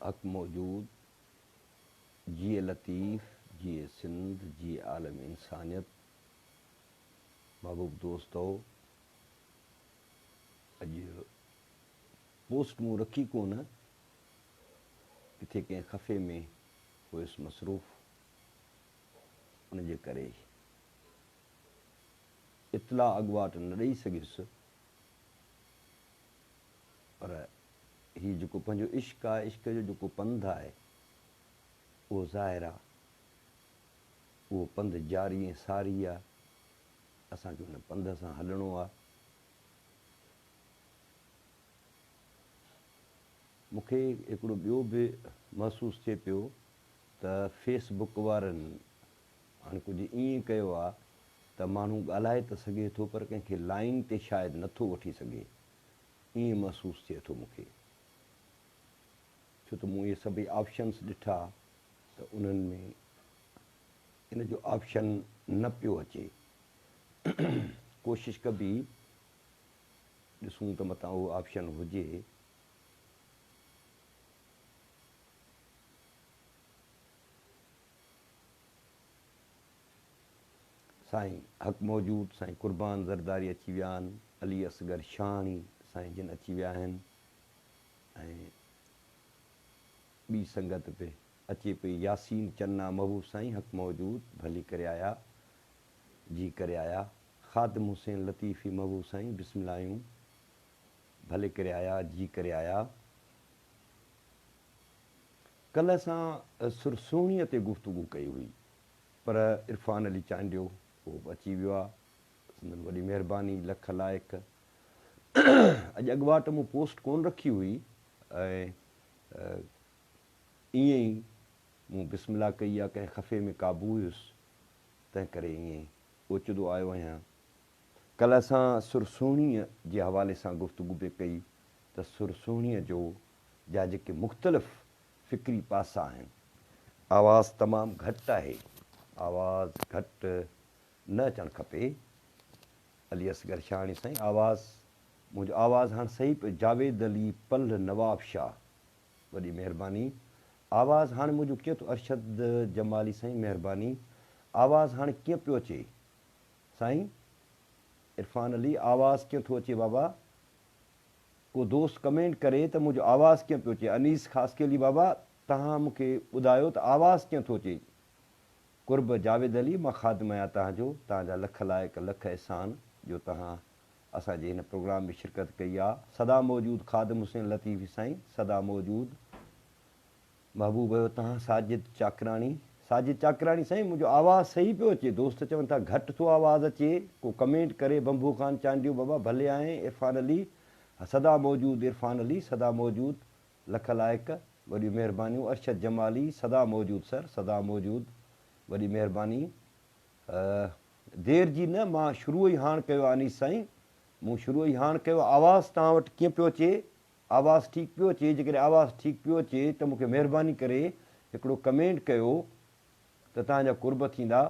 हक मौजूद, जिए लतीफ़, जिए सिंध, जिए आलम इंसानियत। महबूब दोस्तो, अॼु पोस्ट मूं रखी कोन, किथे कंहिं ख़फ़े में हुयुसि मसरूफ़, उनजे करे इतला अॻुवाट न ॾेई सघियुसि। पर हीउ जेको पंहिंजो इश्क़ आहे, इश्क़ जो जेको पंधु आहे, उहो ज़ाहिर आहे, उहो पंधु जारी ऐं सारी आहे। असांखे उन पंध सां हलणो आहे। मूंखे हिकिड़ो ॿियो बि महसूसु थिए पियो त फेसबुक वारनि हाणे कुझु ईअं कयो आहे त माण्हू ॻाल्हाए त सघे थो, पर कंहिंखे लाइन ते शायदि नथो वठी सघे, ईअं महसूसु थिए थो मूंखे। छो त मूं इहे सभई ऑप्शन्स ॾिठा त उन्हनि में इन जो ऑप्शन न पियो अचे। कोशिशि कबी ॾिसूं त मथां उहो ऑप्शन हुजे। साईं हक़ मौजूद, साईं क़ुर्बान ज़रदारी अची विया आहिनि, अली असगर शाहणी साईं जिन अची विया आहिनि, ऐं ॿी संगत बि अचे पई। यासीन चन्ना महबूब साईं हक़ मौजूद, भली करे आया, जी करे आया। ख़ादिम हुसैन लतीफ़ी महबूब साईं बिस्मिल्लाहियूं, भले करे आया, जी करे आया। कल्ह असां सुरसूणीअ ते गुफ़्तगू कई हुई, पर इरफ़ान अली चांडियो उहो बि अची वियो आहे, संदन वॾी महिरबानी, लख लाइक़। अॼु अॻुवाट मूं पोस्ट कोन रखी हुई, ऐं ईअं ई मूं बिस्मिल्लाह कई आहे, कंहिं ख़फ़े में क़ाबू हुयुसि, तंहिं करे ईअं ओचितो आयो आहियां। कल्ह असां सुरसूणीअ जे हवाले सां गुफ़्तगू बि कई त सुरसूणीअ जो जा जेके मुख़्तलिफ़ फ़िक्री पासा आहिनि। आवाज़ तमामु घटि आहे, आवाज़ घटि न अचणु खपे। अली असगर शाहणी साईं आवाज़, मुंहिंजो आवाज़ु हाणे सही पियो। जावेद अली पल नवाब शाह, वॾी महिरबानी। आवाज़ु हाणे मुंहिंजो कीअं थो, अरशद जमाली साईं महिरबानी। आवाज़ु हाणे कीअं पियो अचे साईं? इरफ़ान अली आवाज़ु कीअं थो अचे बाबा? को दोस्त कमेंट करे त मुंहिंजो आवाज़ु कीअं पियो अचे। अनीस ख़ासि के अली बाबा, तव्हां मूंखे ॿुधायो त आवाज़ु कीअं थो अचे। कुर्ब जावेद अली, मां ख़ादिम आहियां तव्हांजो, तव्हांजा लख लाइक़, लख अहसान जो तव्हां असांजे हिन प्रोग्राम में शिरकत कई आहे। सदा मौजूदु ख़ादिम हुसैन लतीफ़ी साईं, सदा मौजूदु। महबूब आहियो तव्हां साजिद चाकराणी, साजिद चाकराणी साईं मुंहिंजो आवाज़ु सही पियो अचे। दोस्त चवनि था घटि थो आवाज़ु अचे, को कमेंट करे। बंबू ख़ान चांडियो बाबा भले आए। इरफ़ान अली सदा मौजूदु, इरफ़ान अली सदा मौजूदु, लख लाइक़, वॾी महिरबानियूं। अरशद जमाली सदा मौजूदु सर, सदा मौजूदु, वॾी महिरबानी। देरि जी न, मां शुरू ई हाणे कयो आहे अनीस साईं, मूं शुरू ई हाणे कयो। आवाज़ु तव्हां वटि कीअं पियो अचे? आवाज़ु ठीकु पियो अचे? जेकॾहिं आवाज़ु ठीकु पियो अचे त मूंखे महिरबानी करे हिकिड़ो कमेंट कयो त तव्हांजा कुर्ब थींदा।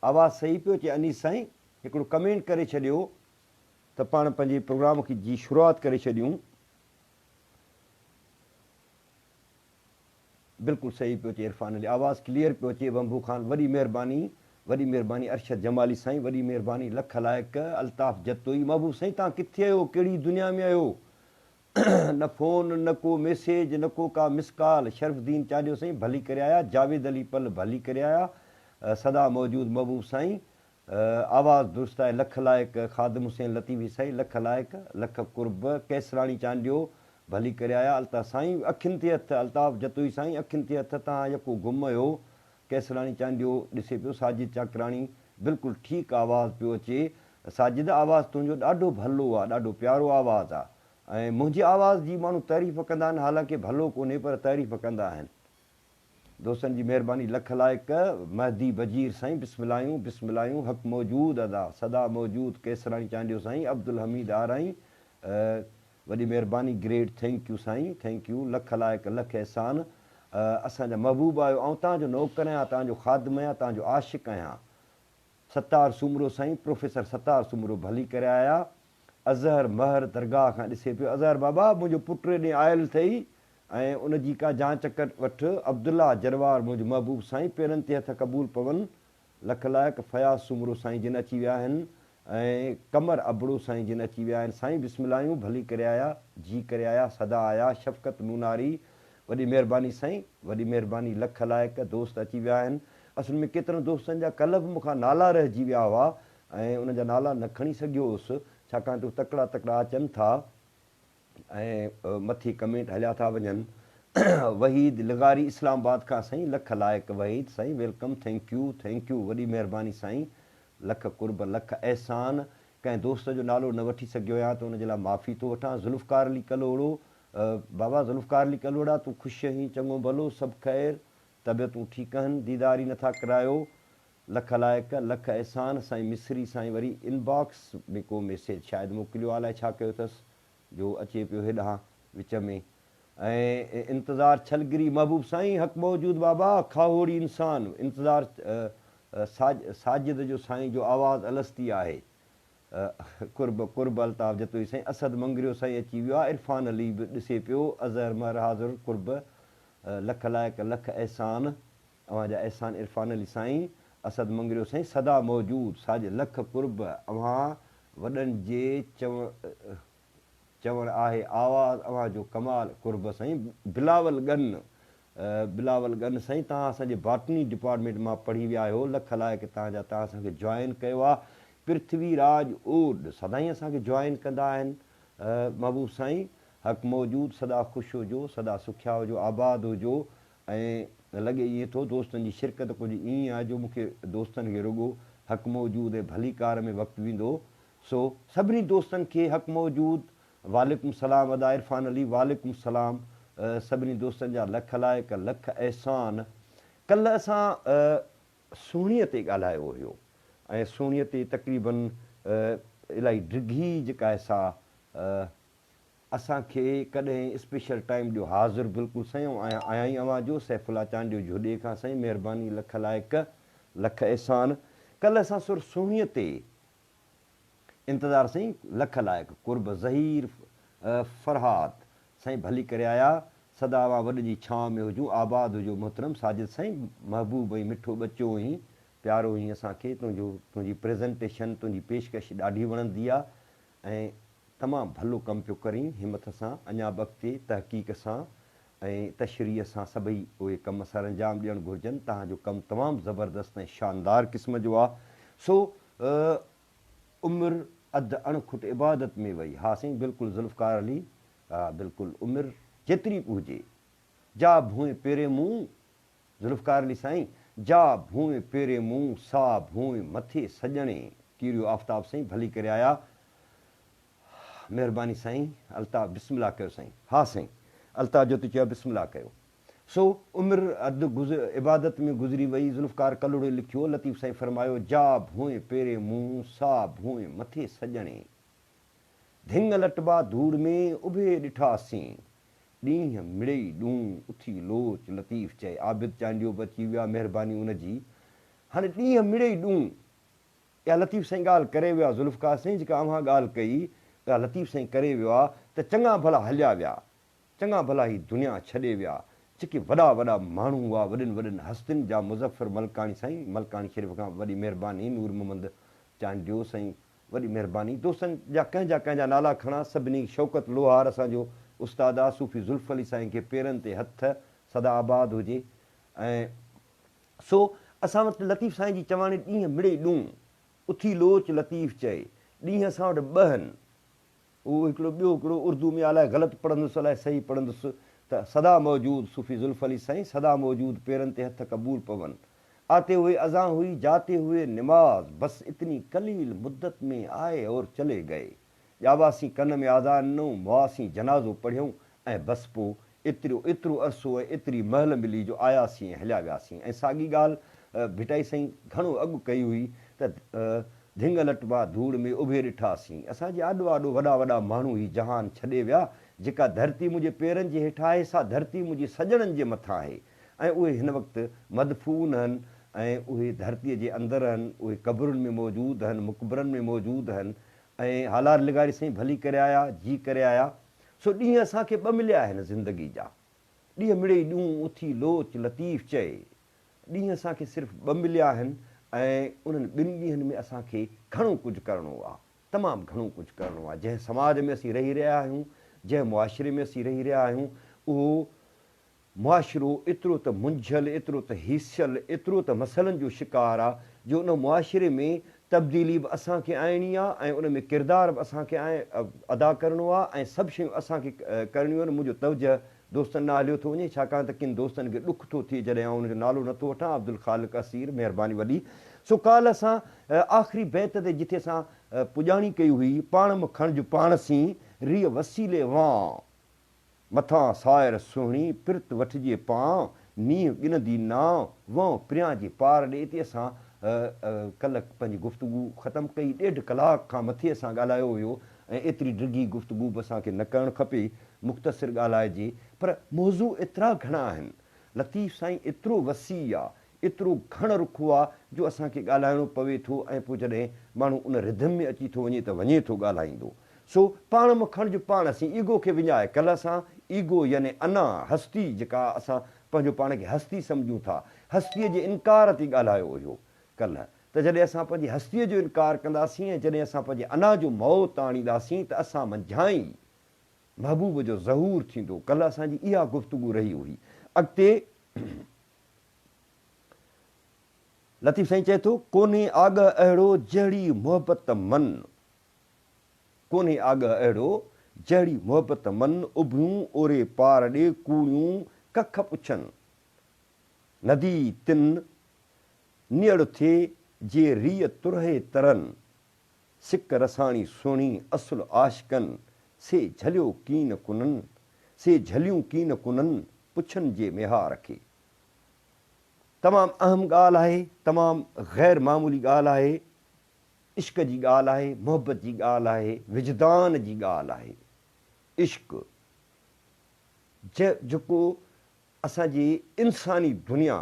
आवाज़ु सही पियो अचे अनीस साईं? हिकिड़ो कमेंट करे छॾियो त पाण पंहिंजे प्रोग्राम जी शुरूआति करे छॾियूं। बिल्कुलु सही पियो अचे इरफ़ान अली, आवाज़ु क्लियर पियो अचे। बंबू ख़ान वॾी महिरबानी, वॾी महिरबानी। अरशद जमाली साईं वॾी महिरबानी, लख लाइक़। अल्ताफ़ जतोई महबूब साईं तव्हां किथे आहियो, कहिड़ी दुनिया में आहियो? न फ़ोन, न को मैसेज, न को का मिस कॉल। शरफ़ुद्दीन चांडियो साईं भली करे आया। जावेद अली पल भली करे आया। सदा मौजूदु महबूब साईं, आवाज़ु दुरुस्त आहे, लख लाइक़। ख़ादिम हुसैन लतीफ़ी साईं लख लाइक़, लख कुर्ब। केसराणी चांडियो भली करे आया। अल्ताफ़ साईं अखियुनि ते हथु, अल्ताफ़ जतोई साईं अखियुनि ते हथु, तव्हां जेको गुम आहियो। केसराणी चांडियो ॾिसे पियो। साजिद चाकराणी बिल्कुलु ठीकु आवाज़ु पियो अचे। साजिद आवाज़ु तुंहिंजो ॾाढो भलो आहे, ॾाढो प्यारो आवाज़ु आहे, ऐं मुंहिंजी आवाज़ जी माण्हू तारीफ़ कंदा आहिनि, हालांकि भलो कोन्हे पर तारीफ़ कंदा आहिनि। दोस्तनि जी महिरबानी, लख लाइक़। महदी बजीर साईं बिस्मिल्लाहियूं, बिस्मिल्लाहियूं। हक़ मौजूदु अदा, सदा मौजूदु। केसराणी चांडियो साईं, अब्दुल हमीद आराई वॾी महिरबानी, ग्रेट, थैंक यू साईं, थैंक यू, लख लाइक़, लख अहसान। असांजा महबूब आहियो, ऐं तव्हांजो नौकर आहियां, तव्हांजो ख़ादिम आहियां, तव्हांजो आशिक़ आहियां। सतार सुमरो साईं, प्रोफेसर सतार सुमरो भली करे आया। अज़हर महर दरगाह खां ॾिसे पियो, अज़हर बाबा मुंहिंजो पुटु ॾे आयल अथई ऐं उनजी का जांच वठि, अब्दुल्ला जरवार मुंहिंजो महबूब साईं पेरनि ते हथ क़बूल पवनि, लख लाइक़ फयाज़ सुमरो साईं जिन अची विया आहिनि ऐं कमर अबड़ो साईं जिन अची विया आहिनि। साईं बिस्मिल्लाहियूं, भली करे आया, जी करे आया, सदा आया, शफ़क़त मुनारी, वॾी महिरबानी साईं, वॾी महिरबानी, लख लाइक़ दोस्त अची विया आहिनि। असुल में केतिरनि दोस्तनि जा कल्ह बि मूंखां नाला रहिजी विया हुआ ऐं उनजा नाला न खणी सघियो हुउसि, छाकाणि त तकिड़ा तकिड़ा अचनि था ऐं मथे कमेंट हलिया था वञनि। वहीद लिगारी इस्लामाबाद खां साईं, लख लाइक़ वहीद साईं, वेलकम, थैंक यू, वॾी महिरबानी साईं, लख कुर्ब, लख अहसान। कंहिं दोस्त जो नालो न वठी सघियो आहियां त उनजे लाइ माफ़ी थो वठां। ज़ुल्फ़कार अली कलोड़ो, बाबा ज़ुल्फ़कार अली कलोड़ा, तूं ख़ुशि आहीं, चङो भलो, सभु ख़ैरु, तबियतूं ठीकु आहिनि, दीदार ई नथा करायो, लख लाइक़, लख अहसान। साईं मिस्री साईं वरी इनबॉक्स में को मैसेज शायदि मोकिलियो, अलाए छा कयो अथसि जो अचे पियो हेॾां विच में। ऐं इंतज़ार छलगिरी महबूब साईं, हक़ मौजूद बाबा, खाहोड़ी इंसान, इंतज़ार साजिद जो साईं जो आवाज़ु अलस्ती आहे, कुर्ब अल्ताफ़ जतोई साईं, असद मंगरियो साईं अची वियो आहे, इरफ़ान अली बि ॾिसे पियो, अज़हर महर हाज़ुर कुर्ब, लख लाइक़, लख अहसान, अव्हांजा अहसान इरफ़ान अली साईं, असद मंगरियो साईं, सदा मौजूद साजिद, लख कुर्ब, अव्हां वॾनि जे चवणु आहे आवाज़ु अव्हांजो कमाल, कुर्ब साईं। बिलावल गन साईं, तव्हां असांजे बॉटनी डिपार्टमेंट मां पढ़ी विया आहियो, लख लाइक़ तव्हां असांखे जॉइन कयो आहे। पृथ्वीराज ओड सदाईं असांखे जॉइन कंदा आहिनि, महबूब साईं, हक़ मौजूद, सदा ख़ुशि हुजो, सदा सुखिया हुजो, आबाद हुजो। ऐं लॻे ईअं थो दोस्तनि जी शिरकत कुझु ईअं आहे जो मूंखे दोस्तनि खे रुॻो हक़ मौजूद ऐं भली कार में वक़्तु वेंदो, सो सभिनी दोस्तनि खे हक़ मौजूद, वालेकुम सलाम अदा इरफ़ान अली, वालेकुम सलाम, सभिनी दोस्तनि जा लख लाइक़, लख अहसान। कल्ह असां सुहिणीअ ते ॻाल्हायो हुयो ऐं सुहिणीअ ते तक़रीबन इलाही डिघी जेका आहे सा असांखे कॾहिं स्पेशल टाइम ॾियो, हाज़िर बिल्कुलु साईं, आया ई अव्हांजो सैफुल्ला चांडियो जोॾे खां साईं, महिरबानी, लख लाइक़, लख अहसान। कल्ह असां सुर सुहिणीअ ते इंतज़ार साईं, लख लाइक़, कुर्ब ज़हीर फ़रहाद साईं, भली करे आया, सदा अव्हां वॾ जी छांव में हुजूं, आबाद हुजो मोहतरम साजिद साईं, महबूब ऐं मिठो बचो हुई, प्यारो हुई असांखे, तुंहिंजी प्रेज़ेंटेशन, तुंहिंजी पेशकश ॾाढी वणंदी आहे ऐं तमामु भलो कमु पियो करीं, हिमत सां, अञा बि अॻिते तहक़ीक़ सां ऐं तशरीह सां सभई उहे कम सर अंजाम ॾियणु घुरिजनि। तव्हांजो कमु तमामु ज़बरदस्त ऐं शानदार क़िस्म जो आहे। सो उमिरि अधु अणखुट इबादत में वई, हा साईं, बिल्कुलु ज़ुल्फ़कार अली, हा बिल्कुलु, उमिरि जेतिरी बि हुजे, जा भूए पेरे मुंहुं, ज़ुल्फ़कार अली साईं, जा भूए पेरे मुंहुं, सा भूए मथे सॼणे, कीरियो आफ़ताब साईं, भली करे आया, महिरबानी साईं, अल्ताफ़ बिस्मिल्लाह कयो साईं, हा साईं, अल्ताफ़ जो त चयो बिस्मिल्लाह कयो। सो उमिरि अधु इबादत में गुज़री वई, ज़ुल्फ़कार कलोड़े लिखियो, लतीफ़ साईं फरमायो, जा भूए पेरे मुंहुं, सा भूए मथे सॼणे, धिंग लटबा धूड़ में उभे ॾिठासीं, ॾींहं मिड़ई ॾूं उथी लोच, लतीफ़ चए, आबिद चांडियो बि अची वियो आहे, महिरबानी उनजी। हाणे ॾींहं मिड़ई ॾूं, इहा लतीफ़ साईं ॻाल्हि करे वियो आहे, ज़ुल्फ़कार साईं जेका अव्हां ॻाल्हि कई, इहा लतीफ़ साईं करे वियो आहे त चङा भला हलिया विया, चङा भला ही दुनिया छॾे विया, जेके वॾा वॾा माण्हू हुआ, वॾनि वॾनि हस्तियुनि जा, मुज़फ़र मलकाणी साईं, मलकाणी शरीफ़ खां वॾी महिरबानी, नूर मोहम्मद चांडियो साईं, वॾी महिरबानी। दोस्तनि जा कंहिंजा नाला खणा, सभिनी शौकत लोहार असांजो उस्ताद आहे, सूफ़ी ज़ुल्फ़ अली साईं खे पेरनि ते हथ, सदा आबाद हुजे। ऐं सो असां वटि लतीफ़ साईं जी चवाणी, ॾींहं मिड़े ॾूं उथी लोच, लतीफ़ चए, ॾींहं असां वटि ॿहनि, उहो हिकिड़ो ॿियो हिकिड़ो उर्दू में अलाए ग़लति पढ़ंदुसि अलाए सही पढ़ंदुसि, त सदा मौजूद सूफ़ी ज़ुल्फ़ अली साईं, सदा मौजूद, पेरनि ते हथ क़बूल पवनि, आते हुए अज़ां हुई, जाते हुए नमाज, बस इतनी कलील मुद्दत में आए और चले गए, ॼावासीं कन में आज़ान ॾिनो, मुआसीं जनाज़ो पढ़ियऊं ऐं बसि पोइ एतिरो अरसो ऐं एतिरी महल मिली जो आयासीं ऐं हलिया वियासीं। ऐं साॻी ॻाल्हि भिटाई साईं घणो अॻु कई हुई त धिंग लटबा धूड़ में उभे ॾिठासीं, असांजे आॾो आॾो वॾा वॾा माण्हू ही जहान छॾे विया, जेका धरती मुंहिंजे पेरनि जे हेठां आहे, सा धरती मुंहिंजे सॼणनि जे मथां आहे, ऐं उहे हिन वक़्तु मदफ़ून आहिनि ऐं उहे धरतीअ जे अंदरि आहिनि, उहे क़बरुनि में मौजूदु आहिनि, मुक़बरनि में मौजूदु आहिनि, ऐं हालार लिगारी साईं भली करे आया, जी करे आया। सो ॾींहं असांखे ॿ मिलिया आहिनि ज़िंदगी जा, ॾींहं मिड़ई ॾूं उथी लोच लतीफ़ चए, ॾींहं असांखे सिर्फ़ु ॿ मिलिया आहिनि ऐं उन्हनि ॿिनि ॾींहंनि में असांखे घणो कुझु करिणो आहे, तमामु घणो कुझु करिणो आहे। जंहिं समाज में असीं रही रहिया आहियूं, जंहिं मुआशिरे में असीं रही रहिया आहियूं, उहो मुआशिरो एतिरो त मुंझियल, एतिरो त हीसियल, एतिरो त मसइलनि जो शिकार आहे जो उन मुआशिरे में तब्दीली बि असांखे आणणी आहे ऐं उन में किरदारु बि असांखे अदा करिणो आहे ऐं सभु शयूं असांखे करणियूं आहिनि। मुंहिंजो तवजह दोस्तनि ॾांहुं हलियो थो वञे, छाकाणि त किन दोस्तनि खे ॾुख थो थिए जॾहिं आउं उनजो नालो नथो वठां। अब्दुल ख़ालिक असीर, महिरबानी वॾी। सो काल्ह असां आख़िरी बैत ते जिथे असां पुॼाणी कई हुई, पाण में खणिज पाण सी रीह वसीले वां, मथां सायर सुहिणी पिरत वठिजे पां, नींहुं गिनंदी नां वं प्रियां जी पार ॾे। ते असां कल्ह पंहिंजी गुफ़्तगू ख़तमु कई। 1.5 कलाक खां मथे असां ॻाल्हायो हुयो ऐं एतिरी डिघी गुफ़्तगू बि असांखे न करणु खपे, मुख़्तसिर ॻाल्हाइजे। पर मौज़ू एतिरा घणा आहिनि, लतीफ़ साईं एतिरो वसी आहे, एतिरो घण रुखो आहे जो असांखे ॻाल्हाइणो पवे थो ऐं पोइ जॾहिं माण्हू उन रिधम में अची थो वञे थो ॻाल्हाईंदो। सो पाण में खणिज पाण सी, ईगो खे विञाए। कल्ह असां ईगो यानी अना, हस्ती, जेका असां पंहिंजो पाण खे हस्ती सम्झूं था, हस्तीअ जे इनकार ते ॻाल्हायो हुयो कल्ह। त जॾहिं असां पंहिंजी हस्तीअ जो इनकार कंदासीं ऐं जॾहिं असां पंहिंजे अना जो मौत आणींदासीं त असां मंझाई महबूब जो ज़हूर थींदो। कल्ह असांजी इहा गुफ़्तगू रही हुई। अॻिते लतीफ़ साईं चए थो, कोन्हे आॻ अहिड़ो जहिड़ी मोहबत मन, कोन्हे आॻ अहिड़ो जहिड़ी मोहबत मन, उभियूं ओरे पार ॾे कूड़ियूं कख पुछनि, नदी तिन नियड़ थिए जे रीह तुरहे तरनि, सिक रसाणी सुहिणी असुल आशिकनि, से झलियो कीन कुननि, से झलियूं कीन कुननि, पुछनि जे मेहार खे। तमामु अहम ॻाल्हि आहे, तमामु ग़ैर मामूली ॻाल्हि आहे, इश्क जी ॻाल्हि आहे, मोहबत जी ॻाल्हि आहे, विजदान जी ॻाल्हि आहे। इश्क जेको असांजी इंसानी दुनिया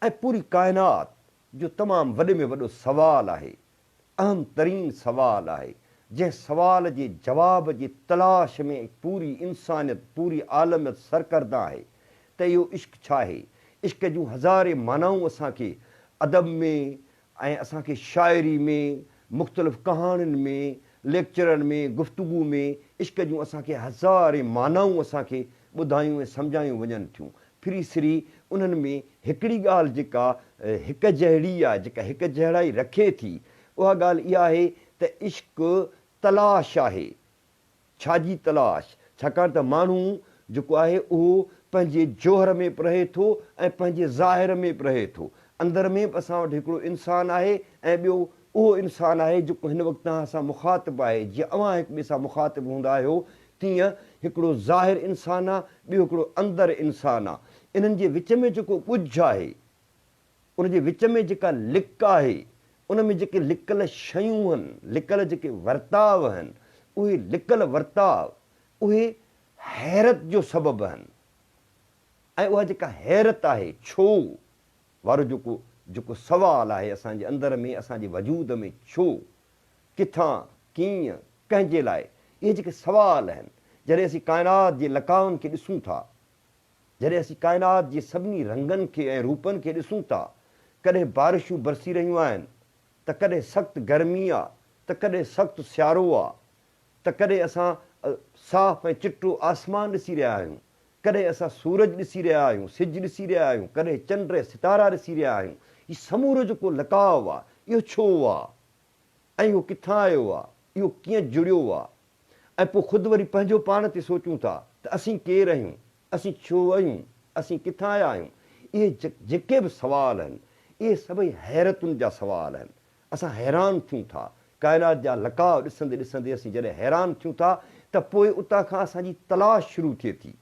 ऐं पूरी काइनात जो तमामु वॾे में वॾो सुवालु आहे, अहम तरीन सुवालु आहे, जंहिं सुवाल जे जवाब जी तलाश में पूरी इंसानियत, पूरी आलमियत सरकर्दा आहे त इहो इश्क छा आहे। इश्क जूं हज़ारे मानाऊं असांखे अदब में ऐं असांखे शाइरी में, मुख़्तलिफ़ कहाणियुनि में, लेक्चरनि में, गुफ़्तगू में इश्क जूं असांखे हज़ारे मानाऊं असांखे ॿुधायूं ऐं सम्झायूं वञनि थियूं। फिरी सिरी उन्हनि में हिकिड़ी ॻाल्हि जेका हिकु जहिड़ी आहे, जेका हिकु जहिड़ाई रखे थी, उहा ॻाल्हि इहा आहे त इश्क तलाश आहे। छाजी तलाश? छाकाणि त माण्हू जेको आहे उहो पंहिंजे जोहर में बि रहे थो ऐं पंहिंजे ज़ाहिर में बि रहे थो। अंदर में बि असां वटि हिकिड़ो इंसानु आहे ऐं ॿियो उहो इंसानु आहे जेको हिन वक़्तु असां मुखातिबु आहे। जीअं अव्हां हिक ॿिए सां मुखातिबु हूंदा आहियो, तीअं हिकिड़ो ज़ाहिर इंसानु आहे, ॿियो हिकिड़ो अंदरि इंसानु आहे। इन्हनि जे विच में जेको ॻुझ आहे, उन जे विच में जेका लिक आहे, उन में जेके लिकल शयूं आहिनि, लिकल जेके वर्ताव आहिनि, उहे लिकल वर्ताव उहे हैरत जो सबबु आहिनि। ऐं उहा जेका हैरत आहे, छो वारो जेको सवालु आहे असांजे अंदर में, असांजे वजूद में, छो, किथां, कीअं, कंहिंजे लाइ, इहे जेके सवाल आहिनि, जॾहिं असीं काइनात जे लकाउनि खे ॾिसूं था, जॾहिं असीं काइनात जे सभिनी रंगनि खे ऐं रूपनि खे ॾिसूं था, कॾहिं बारिशूं बरसी रहियूं आहिनि त कॾहिं सख़्तु गर्मी आहे त कॾहिं सख़्तु सियारो आहे, त कॾहिं असां साफ़ ऐं चिटो आसमान ॾिसी रहिया आहियूं, कॾहिं असां सूरज ॾिसी रहिया आहियूं, सिज ॾिसी रहिया आहियूं, कॾहिं चंड ऐं सितारा ॾिसी रहिया आहियूं। हीउ समूरो जेको लकाव आहे, इहो छो आहे ऐं इहो किथां आयो आहे, इहो कीअं जुड़ियो आहे? ऐं पोइ ख़ुदि वरी पंहिंजो पाण ते सोचूं था त असीं केरु आहियूं, असीं छो आहियूं, असीं किथां आया आहियूं। इहे जेके बि सुवाल आहिनि, इहे सभई हैरतुनि जा सुवाल आहिनि। असां हैरान थियूं था, काइनात जा लकाव ॾिसंदे ॾिसंदे असीं जॾहिं हैरान थियूं था त पोइ उतां खां असांजी तलाश शुरू थिए थी।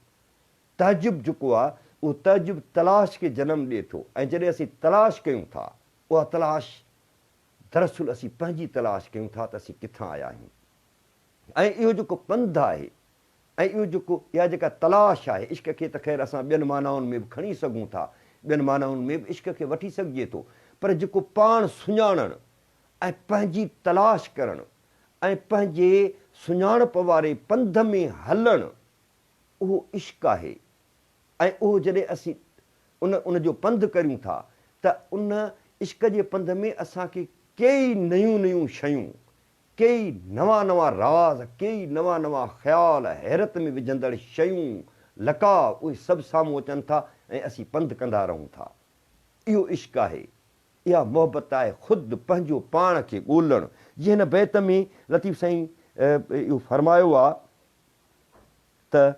तहजुब जेको आहे उहो तहजुब तलाश खे जनमु ॾिए थो ऐं जॾहिं असीं तलाश कयूं था, उहा तलाश दरअसल असीं पंहिंजी तलाश कयूं था त असीं किथां आया आहियूं। ऐं इहो जेको पंधु आहे ऐं इहो इहा जेका तलाश आहे, इश्क खे त ख़ैरु असां ॿियनि मानाउनि में बि खणी सघूं था, ॿियनि मानाउनि में बि इश्क खे वठी सघिजे थो, पर जेको पाण सुञाणणु ऐं पंहिंजी तलाश करणु ऐं पंहिंजे सुञाणप वारे पंध में हलणु उहो इश्क़ आहे। ऐं उहो जॾहिं असीं उन जो पंधु करियूं था त उन इश्क़ जे पंध में असांखे कई नयूं नयूं शयूं, कई नवां नवां राज़, कई नवां नवां ख़्याल, हैरत में विझंदड़ शयूं, लकाव, उहे सभु साम्हूं अचनि था ऐं असीं पंधु कंदा रहूं था। इहो इश्क़ आहे, इहा मोहबत आहे, ख़ुदि पंहिंजो पाण खे ॻोल्हणु। जीअं हिन बैत में लतीफ़ साईं इहो फरमायो आहे त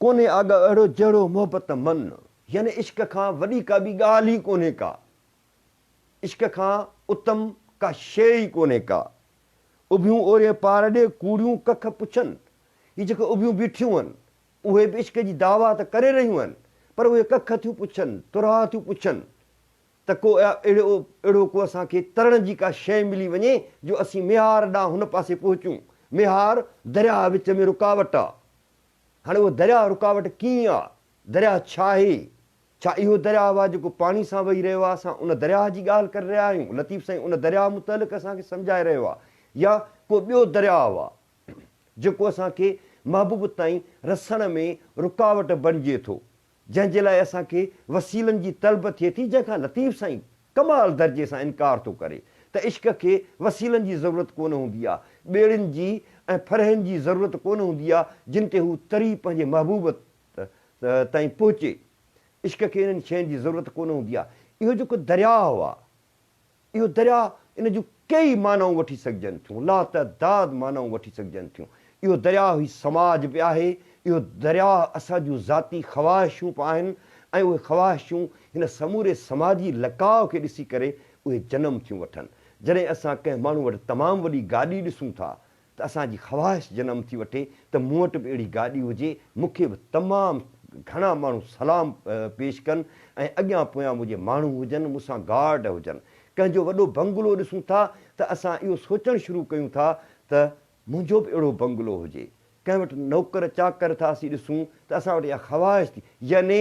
कोन्हे आॻा अहिड़ो जहिड़ो मोहबत मन, यानी इश्क़ खां वॾी का बि ॻाल्हि ई कोन्हे का, इश्क़ खां उत्तम का शइ ई कोन्हे का। उभियूं ओरे पार ॾे कूड़ियूं कख पुछनि, हीअ जेके उभियूं बीठियूं आहिनि उहे बि इश्क़ जी दावा त करे रहियूं आहिनि, पर उहे कख थियूं पुछनि, तुरहा थियूं पुछनि त को अहिड़ो को असांखे तरण जी का शइ मिली वञे जो असीं मिहार ॾांहुं हुन पासे पहुचूं। मिहार दरिया विच में रुकावट आहे। हाणे उहो दरिया रुकावट कीअं आहे, दरिया छा आहे? छा इहो दरिया आहे जेको पाणी सां वेही रहियो आहे? असां उन दरिया जी ॻाल्हि करे रहिया आहियूं। लतीफ़ साईं उन दरिया मुतलिक़ असांखे सम्झाए रहियो आहे। या को ॿियो दरिया आहे जेको असांखे महबूब ताईं रसण में रुकावट बणिजे थो, जंहिंजे लाइ असांखे वसीलनि जी तलब थिए थी, जंहिंखां लतीफ़ साईं कमाल दर्जे सां इनकार थो करे त इश्क़ खे वसीलनि जी ज़रूरत कोन हूंदी आहे, ॿेड़ियुनि जी ऐं फरहनि जी ज़रूरत कोन हूंदी आहे जिन ते हू तरी पंहिंजे महबूब ताईं पहुचे। इश्क़ खे इन्हनि शयुनि जी ज़रूरत कोन हूंदी आहे। इहो जेको दरियाउ आहे, इहो दरिया इन जूं कई मानाऊं वठी सघजनि थियूं, लातदाद मानाऊं वठी सघजनि थियूं। इहो दरिया ही समाज बि आहे, इहो दरिया असां जूं ज़ाती ख़्वाहिशूं बि आहिनि ऐं उहे ख़्वाहिशूं हिन समूरे समाजी लकाव खे ॾिसी करे उहे जनम थियूं वठनि। जॾहिं असां कंहिं माण्हू वटि तमामु वॾी गाॾी ॾिसूं था त असांजी ख़्वाहिश जनम थी वठे त मूं वटि बि अहिड़ी गाॾी हुजे, मूंखे बि तमामु घणा माण्हू सलाम पेश कनि ऐं अॻियां पोयां मुंहिंजे माण्हू हुजनि, मूंसां गार्ड हुजनि। कंहिंजो वॾो बंगलो ॾिसूं था त असां इहो सोचणु शुरू कयूं था त मुंहिंजो बि अहिड़ो बंगलो हुजे। कंहिं वटि नौकर चाकर था असीं ॾिसूं त असां वटि इहा ख़्वाहिश थी, यानी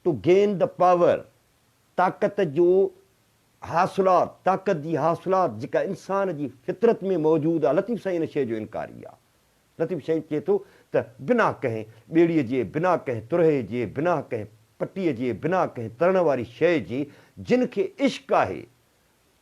टू गेन द पावर, ताक़त जो हासिलात, ताक़त जी हासिलात जेका इंसान जी फितरत में मौजूदु आहे। लतीफ़ साईं इन शइ जो इनकारी आहे। लतीफ़ साईं चए थो त बिना कंहिं ॿेड़ीअ जे, बिना कंहिं तुरहे जे, बिना कंहिं पटीअ जे, बिना कंहिं तरण वारी शइ जे, जिन खे इश्क़ आहे,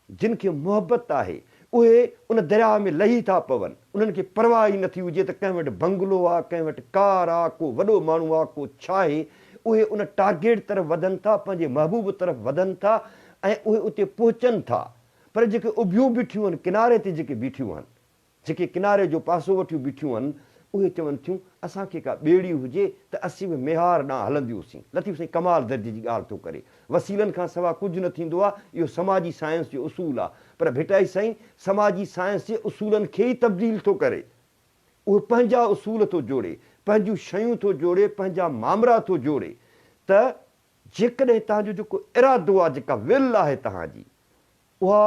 जिन खे मुहबत आहे, उहे उन दरिया में लही था पवनि। उन्हनि खे परवाह ई नथी हुजे त कंहिं वटि बंगलो आहे, कंहिं वटि कार आहे, को वॾो माण्हू आहे, को छा आहे। उहे उन टारगेट तरफ़ वधनि था, पंहिंजे महबूब तरफ़ वधनि था ऐं उहे उते पहुचनि था। पर जेके उभियूं बीठियूं आहिनि, किनारे ते जेके बीठियूं आहिनि, जेके किनारे जो पासो वठियूं बीठियूं आहिनि, उहे चवनि थियूं असांखे का ॿेड़ी हुजे त असीं बि मिहार ॾांहुं हलंदियूंसीं। लतीफ़ साईं कमाल दर्जे जी ॻाल्हि थो करे। वसीलनि खां सवाइ कुझु न थींदो आहे, इहो समाजी साइंस जो उसूल आहे। पर भिटाई साईं समाजी साइंस जे उसूलनि खे ई तब्दील थो करे। उहो पंहिंजा उसूल थो जोड़े, पंहिंजूं शयूं थो जोड़े, पंहिंजा मामरा थो जोड़े त जेकॾहिं तव्हांजो जेको इरादो आहे, जेका विल आहे तव्हांजी, उहा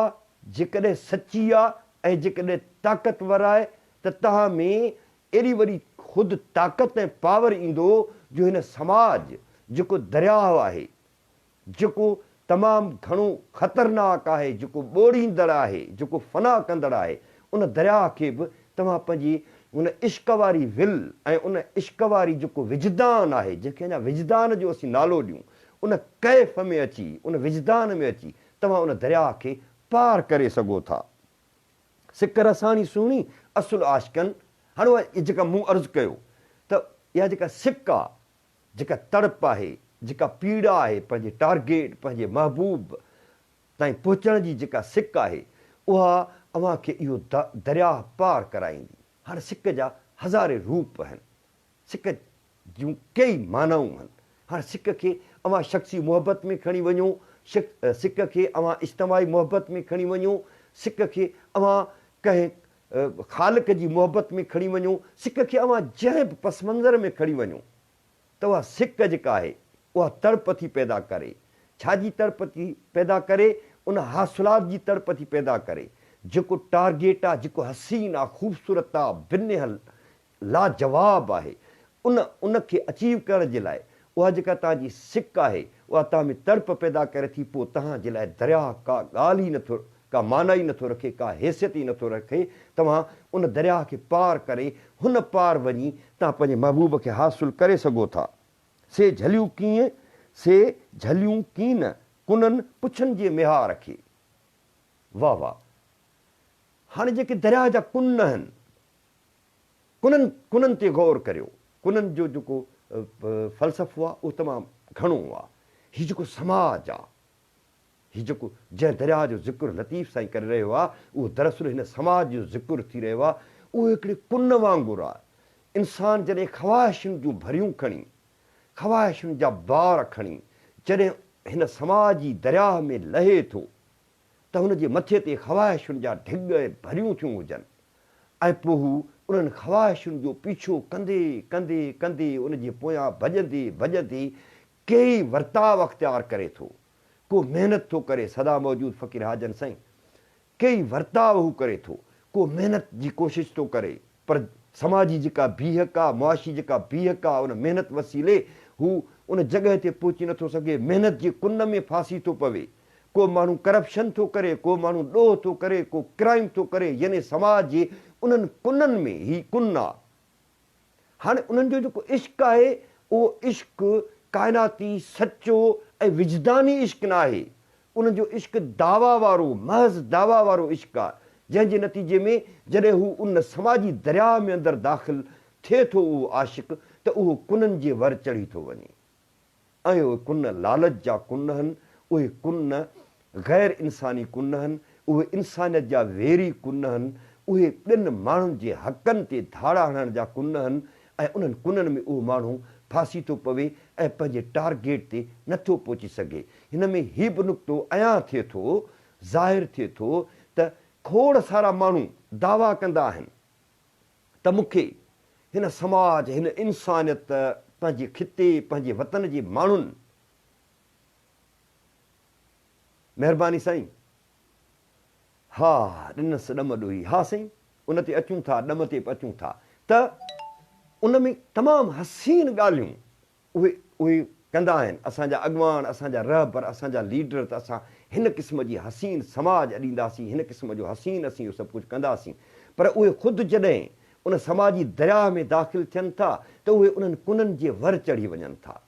जेकॾहिं सची आहे ऐं जेकॾहिं ताक़तवर आहे त तव्हां में एॾी वॾी ख़ुदि ताक़त ऐं पावर ईंदो जो हिन समाज जेको दरियाउ आहे, जेको तमामु घणो ख़तरनाक आहे, जेको ॿोड़ींदड़ आहे, जेको फना कंदड़ आहे, उन दरिया खे बि तव्हां पंहिंजी उन इश्क़ वारी विल ऐं उन इश्क़ वारी जेको विजदान आहे, जंहिंखे अञा विजदान जो असीं नालो ॾियूं, उन कैफ़ में अची, उन विजदान में अची तव्हां उन दरिया खे पार करे सघो था। सिक रसाणी सुहिणी असुल आशिकनि। हाणे उहा जेका मूं अर्ज़ु कयो त इहा जेका सिक आहे, जेका तड़प आहे, जेका पीड़ा आहे, पंहिंजे टारगेट, पंहिंजे महबूब ताईं पहुचण जी जेका सिक आहे, उहा अव्हांखे इहो दरिया पार कराईंदी। हाणे सिक जा हज़ारे रूप आहिनि, सिक जूं कई मानाऊं आहिनि। हाणे सिक खे अव्हां शख़्सी मुहबत में खणी वञो, सिक खे अव्हां इज्तमाही मुहबत में खणी वञो, सिक खे अव्हां कंहिं ख़ालिक जी मुहबत में खणी वञो, सिक खे अव्हां जंहिं बि पस मंज़र में खणी वञो त उहा सिक जेका आहे उहा तड़प थी पैदा करे। छाजी तड़प थी पैदा करे? उन हासिलात जी तड़प थी पैदा करे। जेको टारगेट आहे, जेको हसीन आहे, ख़ूबसूरत आहे, बिनहल लाजवाब आहे, उनखे अचीव करण जे लाइ उहा जेका तव्हांजी सिक आहे, उहा तव्हां में तड़प पैदा करे थी, पोइ तव्हांजे लाइ दरिया का ॻाल्हि ई नथो का माना ई नथो रखे, का हैसियत ई नथो रखे। तव्हां उन दरिया खे पार करे हुन पार वञी तव्हां पंहिंजे महबूब खे हासिल करे सघो था। से झलियूं कीअं, से झलियूं कीअं न कुननि पुछनि जे मिहा रखे। वाह वाह। हाणे जेके दरिया जा कुन आहिनि, कुननि ते गौर करियो। कुननि जो जेको फ़लसफ़ो आहे उहो तमामु घणो आहे। हीउ जेको समाज आहे, हीउ जेको जंहिं दरिया जो ज़िक्र लतीफ़ साईं करे रहियो आहे, उहो दरअसल हिन समाज जो ज़िक्र थी रहियो आहे। उहो हिकिड़े कुन वांगुरु आहे। इंसानु जॾहिं ख़्वाहिशुनि जूं भरियूं खणी, ख़्वाहिशुनि जा बार खणी जॾहिं हिन समाज जी दरिया में लहे थो, त हुनजे मथे ते ख़्वाहिशुनि जा ढिग भरियूं थियूं हुजनि, ऐं पोइ हू उन्हनि ख़्वाहिशुनि जो पीछो कंदे कंदे कंदे उनजे पोयां भॼंदे भॼंदे कई वर्ताव अख़्तियार करे थो। को महिनत थो करे, सदा मौजूदु फ़क़ीर हाजन साईं, कई वर्ताव हू करे थो, को महिनत जी कोशिशि थो करे, पर समाजी जेका बीहक आहे, मुआशी जेका बीहक आहे, उन महिनत वसीले हू उन जॻह ते पहुची नथो सघे। महिनत जे कुन में फासी थो पवे। को माण्हू करप्शन थो करे, को माण्हू ॾोह थो करे, को क्राइम थो करे, यानी समाज जे उन्हनि कुननि में ही कुन आहे। हाणे उन्हनि जो जेको इश्क़ आहे, उहो इश्क़ काइनाती सचो ऐं विजदानी इश्क़ न आहे। उन्हनि जो इश्क़ दावा वारो, महज़ दावा वारो इश्क़ आहे, जंहिंजे नतीजे में जॾहिं हू उन समाजी दरिया में अंदरि दाख़िल थिए थो उहो आशिक़, त उहो कुननि जे वर चढ़ी थो वञे। ऐं उहे कुन लालच जा कुन आहिनि, उहे कुन ग़ैर इंसानी कुन आहिनि, उहे इंसानियत जा वेरी कुन आहिनि, उहे ॿिनि माण्हुनि जे हक़नि ते धाड़ा हणण जा कुन आहिनि। ऐं उन्हनि कुननि में उहो माण्हू फासी थो पवे ऐं पंहिंजे टारगेट ते नथो पहुची सघे। हिन में हीउ बि नुक़्तो अयां थिए थो, ज़ाहिर थिए थो त खोड़ सारा माण्हू दावा कंदा आहिनि त मूंखे हिन समाज, हिन इंसानियत, पंहिंजे खिते, पंहिंजे वतन जे माण्हुनि, महिरबानी साईं, हा ॾिनसि ॾम ॾोही, हा साईं उन ते अचूं था, ॾम ते बि अचूं था, त उन में तमामु हसीन ॻाल्हियूं उहे कंदा आहिनि। असांजा अॻवान, असांजा रहबर, असांजा लीडर, त असां हिन क़िस्म जी हसीन समाज ॾींदासीं, हिन क़िस्म जो हसीन असीं इहो सभु कुझु कंदासीं। पर उहे ख़ुदि जॾहिं उन समाजी दरिया में दाख़िल थियनि था, त उहे उन्हनि कुननि जे वर चढ़ी वञनि था।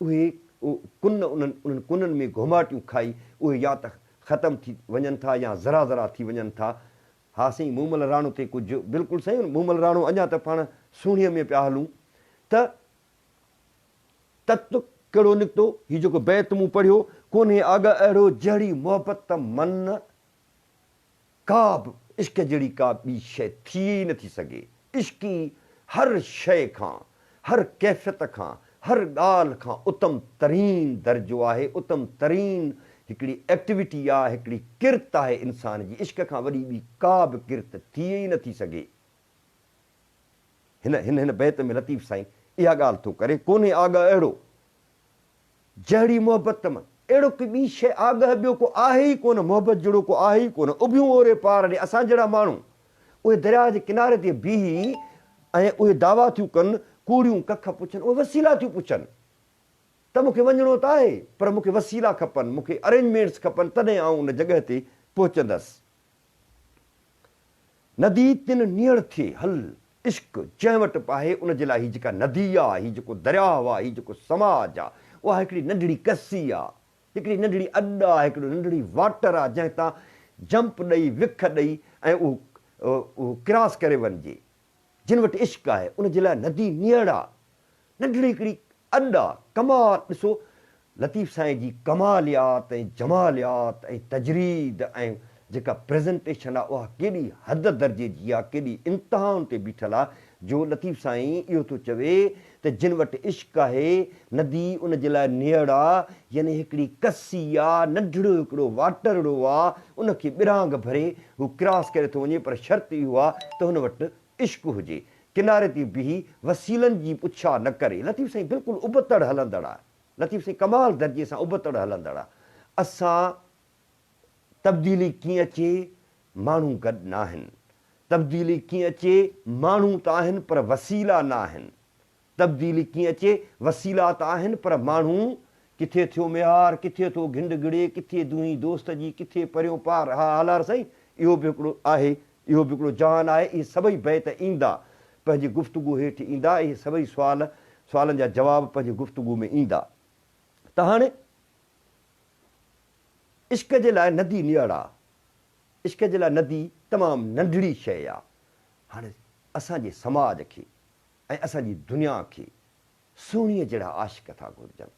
उहे कुन उन्हनि कुननि में घुमाटियूं खाई उहे या त ख़तमु थी वञनि था या ज़रा ज़रा थी वञनि था। हा साईं, मूमल राणो ते कुझु बिल्कुलु साईं, मूमल राणो अञा त पाण सुहिणीअ में पिया हलूं त तत्व कहिड़ो निकितो। हीउ जेको बैत मूं पढ़ियो, कोन्हे आग अहिड़ो जहिड़ी मोहबत मन का बि इश्क जहिड़ी का ॿी शइ थी ई नथी सघे। इश्क़ी हर शइ खां, हर कैफ़ियत खां, हर ॻाल्हि खां उत्तम तरीन दर्जो आहे, उत्तम तरीन हिकिड़ी एक्टिविटी आहे, हिकिड़ी किरत आहे इंसान जी। इश्क खां वॾी ॿी का बि किरत थी ई नथी सघे। हिन हिन हिन बैत में लतीफ़ साईं इहा ॻाल्हि थो करे, कोन्हे आग अहिड़ो जहिड़ी मोहबत मन, अहिड़ो की ॿी शइ आगाह ॿियो को आहे ई कोन, मोहबत जहिड़ो को आहे ई कोन। उभियूं ओरे पार ॾे असां जहिड़ा माण्हू उहे दरिया जे किनारे ते बीही ऐं उहे दावा थियूं कनि, कूड़ियूं कख पुछनि, उहे वसीला थियूं पुछनि त मूंखे वञिणो त आहे, पर मूंखे वसीला खपनि, मूंखे अरेंजमेंट्स खपनि, तॾहिं आउं उन जॻह ते पहुचंदसि। नदी तिन नीअड़ थिए हल, इश्क जंहिं वटि बि आहे उनजे लाइ हीअ जेका नदी आहे, हीअ जेको दरियाउ आहे, हीअ जेको समाज आहे, उहा हिकिड़ी नंढड़ी कसी आहे, हिकिड़ी नंढड़ी अॾ आहे, हिकिड़ी नंढड़ी वाटर आहे, जंहिं तां जंप ॾेई, विख ॾेई ऐं उहो क्रॉस करे वञिजे। जिन वटि इश्क आहे उनजे लाइ नदी नीअड़ आहे, नंढड़ी हिकिड़ी अॾ आहे। कमाल ॾिसो लतीफ़ साईं जी कमालियात ऐं जमालियात ऐं तजरीद ऐं जेका प्रेज़ेंटेशन आहे उहा केॾी हद दर्जे जी आहे, केॾी इंतिहाउनि ते बीठल आहे, जो लतीफ़ साईं इहो थो चवे त जिन वटि इश्क आहे नदी उनजे लाइ नीअड़ आहे, यानी हिकिड़ी कसी आहे, नंढड़ो हिकिड़ो वाटरड़ो आहे, उनखे ॿिरांग भरे हू क्रॉस करे थो वञे, पर शर्त इहो आहे त हुन वटि इश्क हुजे। किनारे ते बीही वसीलनि जी पुछा न करे। लतीफ़ साईं बिल्कुलु उबतड़ हलंदड़ आहे, लतीफ़ साईं कमाल दर्जे सां उबतड़ हलंदड़ आहे। असां तब्दीली कीअं अचे, माण्हू गॾु न आहिनि। तब्दीली कीअं अचे, माण्हू त आहिनि पर वसीला न आहिनि। तब्दीली कीअं अचे, वसीला त आहिनि पर माण्हू किथे थियो मिहार, किथे थियो घिंड गिड़े, किथे दुही दोस्त जी, किथे परियों पार। हा हालार साईं, इहो बि हिकिड़ो आहे, इहो बि हिकिड़ो जहान आहे। इहे सभई बैत ईंदा, पंहिंजी गुफ़्तगू हेठि ईंदा। इहे सभई सुवालनि जा जवाब पंहिंजी गुफ़्तगू में ईंदा। त हाणे इश्क जे लाइ नदी नियड़ आहे, इश्क जे लाइ नदी तमामु नंढड़ी शइ आहे। हाणे असांजे समाज खे ऐं असांजी दुनिया खे सुहिणीअ जहिड़ा आशिक़ था घुरिजनि।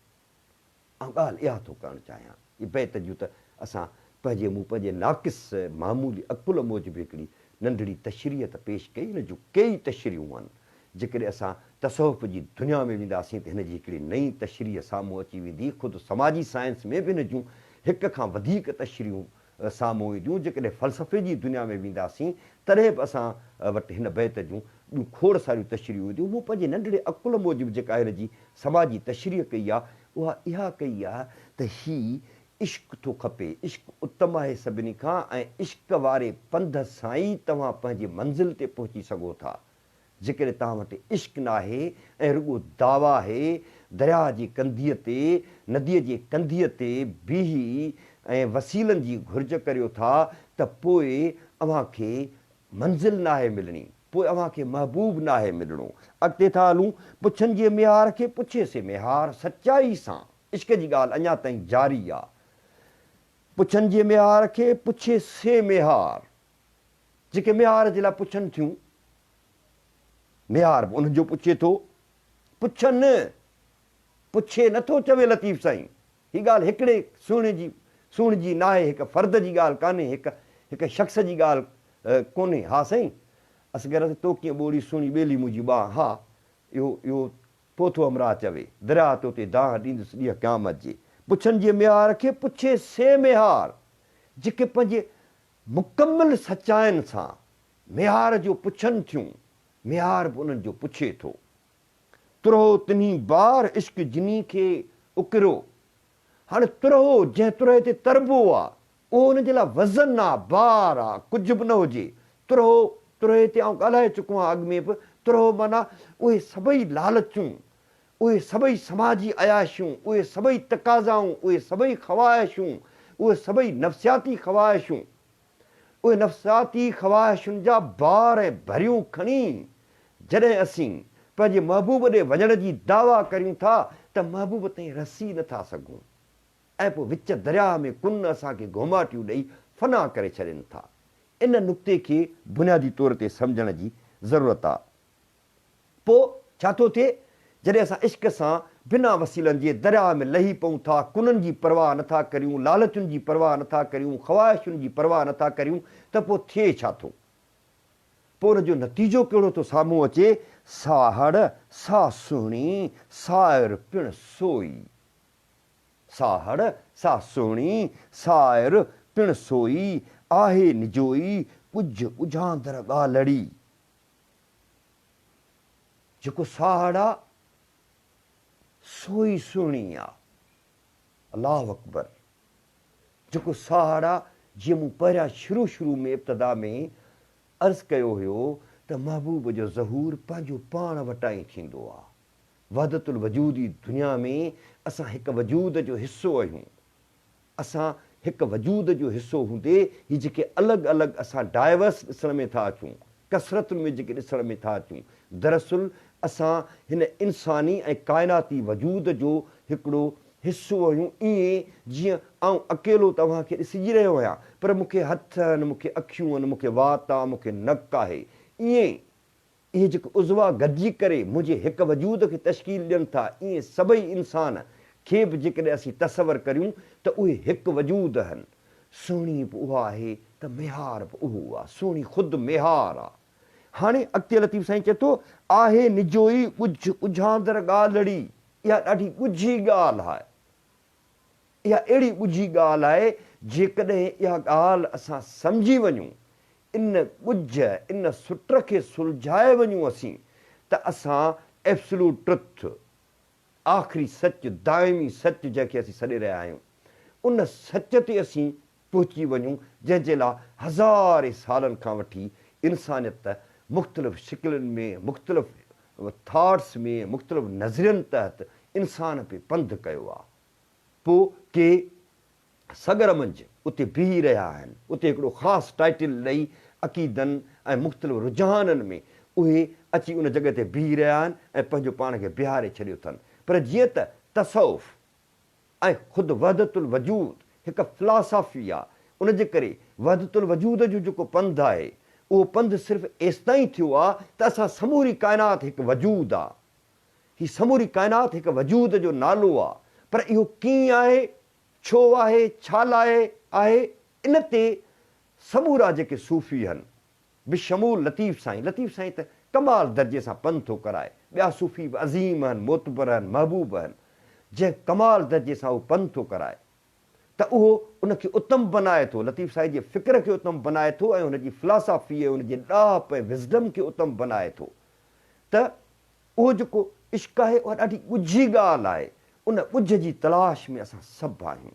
ऐं ॻाल्हि इहा थो करणु चाहियां, इहे बैत जूं त असां पंहिंजे नाक़िस मामूली अकुल मूजिबि हिकिड़ी नंढड़ी तशरीह त पेश कई। हिन जूं कई तशरीहूं आहिनि। जेकॾहिं असां तसौफ़ जी दुनिया में वेंदासीं त हिन जी हिकिड़ी नई तशरीह साम्हूं अची वेंदी। ख़ुदि समाजी साइंस में बि हिन जूं हिक खां वधीक तशरीहूं साम्हूं ईंदियूं। जेकॾहिं फ़लसफ़े जी दुनिया में वेंदासीं तॾहिं बि असां वटि हिन बैत जूं ॿियूं खोड़ सारियूं तशरीहूं ईंदियूं। मूं पंहिंजे नंढड़े अकुल मूजिबि जेका हिन जी समाजी तशरीह कई आहे, उहा इहा कई आहे त ही इश्क थो खपे। इश्क उत्तम आहे सभिनी खां, ऐं इश्क वारे पंध सां ई तव्हां पंहिंजी मंज़िल ते पहुची सघो था। जेकॾहिं तव्हां वटि इश्क न आहे ऐं रुॻो दावा आहे, दरिया जी कंधीअ ते, नदीअ जे कंधीअ ते बीही ऐं वसीलनि जी घुर्ज करियो था, त पोइ अव्हांखे मंज़िल न आहे मिलणी, पोइ अव्हांखे महबूब न आहे मिलणो। अॻिते था हलूं, पुछनि जे मिहार खे पुछे से मिहार सचाई सां। इश्क जी ॻाल्हि अञा ताईं जारी आहे। पुछनि जे मिहार खे पुछे से मिहार, जेके मिहार जे लाइ पुछनि थियूं, मिहार बि उन्हनि जो पुछे थो। पुछनि पुछे नथो चवे लतीफ़ साईं। हीअ ॻाल्हि हिकिड़े सुहिणे जी न आहे, हिकु फ़र्द जी ॻाल्हि कान्हे, हिकु शख़्स जी ॻाल्हि कोन्हे। हा साईं, असगर तो कीअं ॿोड़ी सुहिणी ॿेली मुंहिंजी ॿांह। हा, इहो पोथो अमरा चवे, दरिया तो ते दाह ॾींदुसि ॾींहं क़यामत जे। पुछनि जे मिहार खे पुछे से मिहार, जेके पंहिंजे मुकमिल सचाइनि सां मिहार जो पुछनि थियूं, मिहार बि उन्हनि जो पुछे थो। तुरहो तिन्ही बार इश्क जिनी खे उकिरो। हाणे तुरहो जंहिं तुरहे ते तरबो आहे, उहो हुन जे लाइ वज़न आहे, बार आहे, कुझु बि न हुजे। तुरहे ते आउं ॻाल्हाए चुको आहियां अॻु में बि। तुरहो माना उहे सभई लालचूं, उहे सभई समाजी अयाशियूं, उहे सभई तक़ाज़ाऊं, उहे सभई ख़वाहिशूं, उहे सभई नफ़्सियाती ख़वाहिशूं, उहे नफ़्सियाती ख़वाहिशुनि जा बार ऐं भरियूं खणी जॾहिं असीं पंहिंजे महबूब ॾे वञण जी दावा करियूं था, त महबूब ताईं रसी नथा सघूं, ऐं पोइ विच दरिया में कुन असांखे घुमाटियूं ॾेई फना करे छॾनि था। इन नुक़्ते खे बुनियादी तौर ते सम्झण जी ज़रूरत आहे। पोइ छा थो थिए, जॾहिं असां इश्क सां बिना वसीलनि जे दरिया में लही पऊं था, कुननि जी परवाह नथा करियूं, लालचुनि जी परवाह नथा करियूं, ख़वाहिशुनि जी परवाह नथा करियूं, त पोइ थिए छा थो? पोइ हुन जो नतीजो कहिड़ो थो साम्हूं अचे? साहड़ सा सुहिणी सायर पिण सोई। साहड़ सा सुहिणी सायर पिण सोई, आहे निजोई कुझ उझांदड़ ॻाल्हड़ी। जेको साहड़ आहे सोई सुहिणी आहे। अल्लाह अकबर। जेको साहड़ आहे, जीअं मूं पहिरियां शुरू में इब्तिदा में अर्ज़ु कयो हुयो त महबूब जो ज़हूर पंहिंजो पाण वटां थींदो आहे। वहदतुल वजूदी दुनिया में असां हिकु वजूद जो हिसो आहियूं। असां हिकु वजूद जो हिसो हूंदे ही जेके अलॻि अलॻि असां डाइवर्स ॾिसण में था अचूं, कसरतुनि में जेके ॾिसण में था अचूं, दरअसल असां हिन इंसानी ऐं काइनाती वजूद जो हिकिड़ो हिसो आहियूं। ईअं जीअं आउं अकेलो तव्हांखे ॾिसिजी रहियो आहियां, पर मूंखे हथ आहिनि, मूंखे अखियूं आहिनि, मूंखे वात आहे, मूंखे नक आहे। ईअं इहे जेके उज़वा गॾिजी करे मुंहिंजे हिकु वजूद खे तश्कील ॾियनि था, ईअं सभई इंसान खे बि जेकॾहिं असीं तसवर करियूं त उहे हिकु वजूद आहिनि। सुहिणी बि उहा आहे त मिहार बि उहो आहे। सुहिणी ख़ुदि मिहार आहे। हाणे अॻिते लतीफ़ साईं चए थो, आहे निजोई कुझु उझांदड़ ॻाल्हड़ी। इहा ॾाढी ॻुझी ॻाल्हि आहे। इहा अहिड़ी ॻुझी ॻाल्हि आहे, जेकॾहिं इहा ॻाल्हि असां सम्झी वञूं, इन ॻुझ इन सुट खे सुलझाए वञूं असीं, त असां एब्सोल्यूट ट्रुथ, आख़िरी सच, दाइमी सच जंहिंखे असीं सॾे रहिया आहियूं, उन सच ते असीं पहुची वञूं, जंहिंजे लाइ हज़ारे सालनि खां वठी इंसानियत मुख़्तलिफ़ शिकिलुनि में, मुख़्तलिफ़ थाट्स में, मुख़्तलिफ़ नज़रियनि तहत इंसान पे पंधु कयो आहे। पोइ के सगर मंझि उते बीही रहिया आहिनि, उते हिकिड़ो ख़ासि टाइटल ॾेई अक़ीदनि ऐं मुख़्तलिफ़ रुझाननि में उहे अची उन जॻह ते बीही रहिया आहिनि ऐं पंहिंजो पाण खे बीहारे छॾियो अथनि। पर जीअं त तसौफ़ ऐं ख़ुदि वहदतुल वजूद हिकु फिलासफ़ी आहे, उनजे करे वहदतुल वजूद जो जेको पंधु आहे उहो पंधु सिर्फ़ु एसि ताईं थियो आहे त असां समूरी काइनात हिकु वजूद आहे, हीअ समूरी काइनात हिकु वजूद जो नालो आहे। पर इहो कीअं आहे, छो आहे, छा लाइ आहे, इन ते समूरा जेके सूफ़ी आहिनि बिशमूल लतीफ़ साईं त कमाल दर्जे सां पंधु थो कराए, ॿिया सूफ़ी बि अज़ीम आहिनि, मोतबर आहिनि, महबूब आहिनि, जंहिं कमाल दर्जे सां उहो पंधु थो कराए त उहो उनखे उत्तम बनाए थो, लतीफ़ साईं जे फ़िक्र खे उत्तम बनाए थो ऐं हुनजी फिलासफ़ी हुनजे ॾाप ऐं विज़डम खे उत्तम बनाए थो। त उहो जेको इश्क़ आहे उहा ॾाढी ॻुझी ॻाल्हि आहे, उन ॻुझ जी तलाश में असां सभु आहियूं।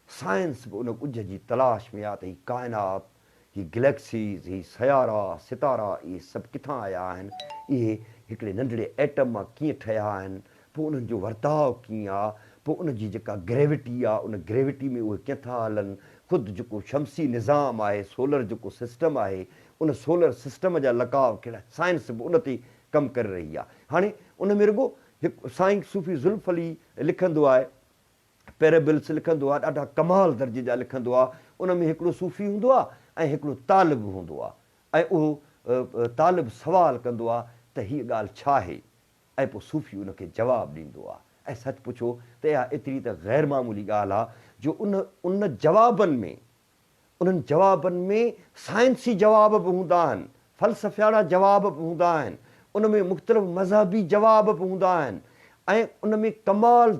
साइंस बि उन ॻुझ जी तलाश में आहे त हीअ काइनात, हीअ गैलेक्सीज़, हीअ सयारा सितारा, इहे सभु किथां आया आहिनि, इहे हिकिड़े नंढड़े एटम मां कीअं ठहिया आहिनि, पोइ उन्हनि जो वर्ताव कीअं आहे, पोइ उनजी जेका ग्रेविटी आहे उन ग्रेविटी में उहे कीअं था हलनि, ख़ुदि जेको शमसी निज़ाम आहे, सोलर जेको सिस्टम आहे, उन सोलर सिस्टम जा लकाव कहिड़ा, साइंस बि उन ते कमु करे रही आहे। हाणे उन में रुॻो हिकु साईं सूफ़ी ज़ुल्फ़ली लिखंदो आहे, पैराबिल्स लिखंदो आहे, ॾाढा कमाल दर्जे जा लिखंदो आहे। उन में हिकिड़ो सूफ़ी हूंदो आहे ऐं हिकिड़ो तालिब हूंदो आहे, ऐं उहो तालिब सुवालु कंदो आहे त हीअ ॻाल्हि छा आहे, ऐं पोइ सूफ़ी उनखे जवाबु ॾींदो आहे। ऐं सच पुछो त इहा एतिरी त ग़ैर मामूली ॻाल्हि आहे जो उन जवाबनि में साइंसी जवाब बि हूंदा आहिनि, फ़लसफ़ियाना जवाब बि हूंदा आहिनि, उन में मुख़्तलिफ़ मज़हबी जवाब बि हूंदा आहिनि, ऐं उन में कमाल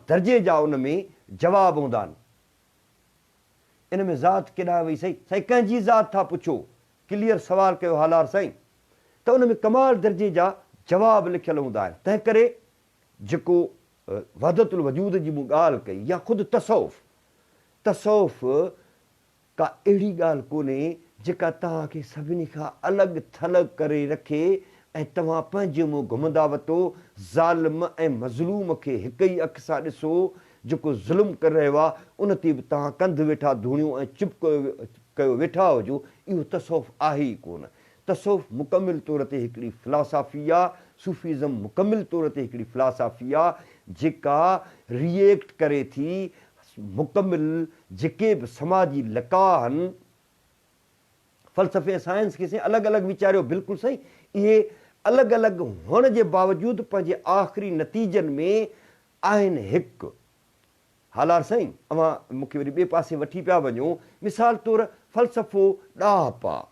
दर्जे जा उन में जवाब हूंदा आहिनि। इन में ज़ात केॾांहुं वई साईं कंहिंजी ज़ात था पुछो, क्लियर सवाल कयो हालार साईं, त उन में कमाल दर्जे जा जवाब लिखियल हूंदा आहिनि। तंहिं करे जेको वहदतुल वजूद जी मूं ॻाल्हि कई, या ख़ुदि तसौफ़ का अहिड़ी ॻाल्हि कोन्हे जेका तव्हांखे सभिनी खां अलॻि थलॻि करे रखे ऐं तव्हां पंहिंजे मुंहुं घुमंदा वतो ज़ालिम ऐं मज़लूम खे हिक ई अखि सां ॾिसो, जेको ज़ुल्म करे रहियो आहे उन ते बि तव्हां कंधु वेठा धूणियूं ऐं चुप कयो वेठा हुजो, इहो तसौफ़ आहे ई कोन। तसौफ़ मुकमिल तौर ते हिकिड़ी फिलासफ़ी आहे, सूफ़ीज़म मुकमिल तौर ते हिकिड़ी फिलासफ़ी आहे जेका रिएक्ट करे थी मुकमिल जेके बि समाजी लका आहिनि। फ़लसफ़े ऐं साइंस खे साईं अलॻि अलॻि वीचारियो, बिल्कुलु सही, इहे अलॻि अलॻि हुअण जे बावजूदि पंहिंजे आख़िरी नतीजनि में आहिनि हिकु। हालार साईं अवां मूंखे वरी ॿिए पासे वठी पिया वञो, मिसाल तौरु फ़लसफ़ो ॾाप आहे,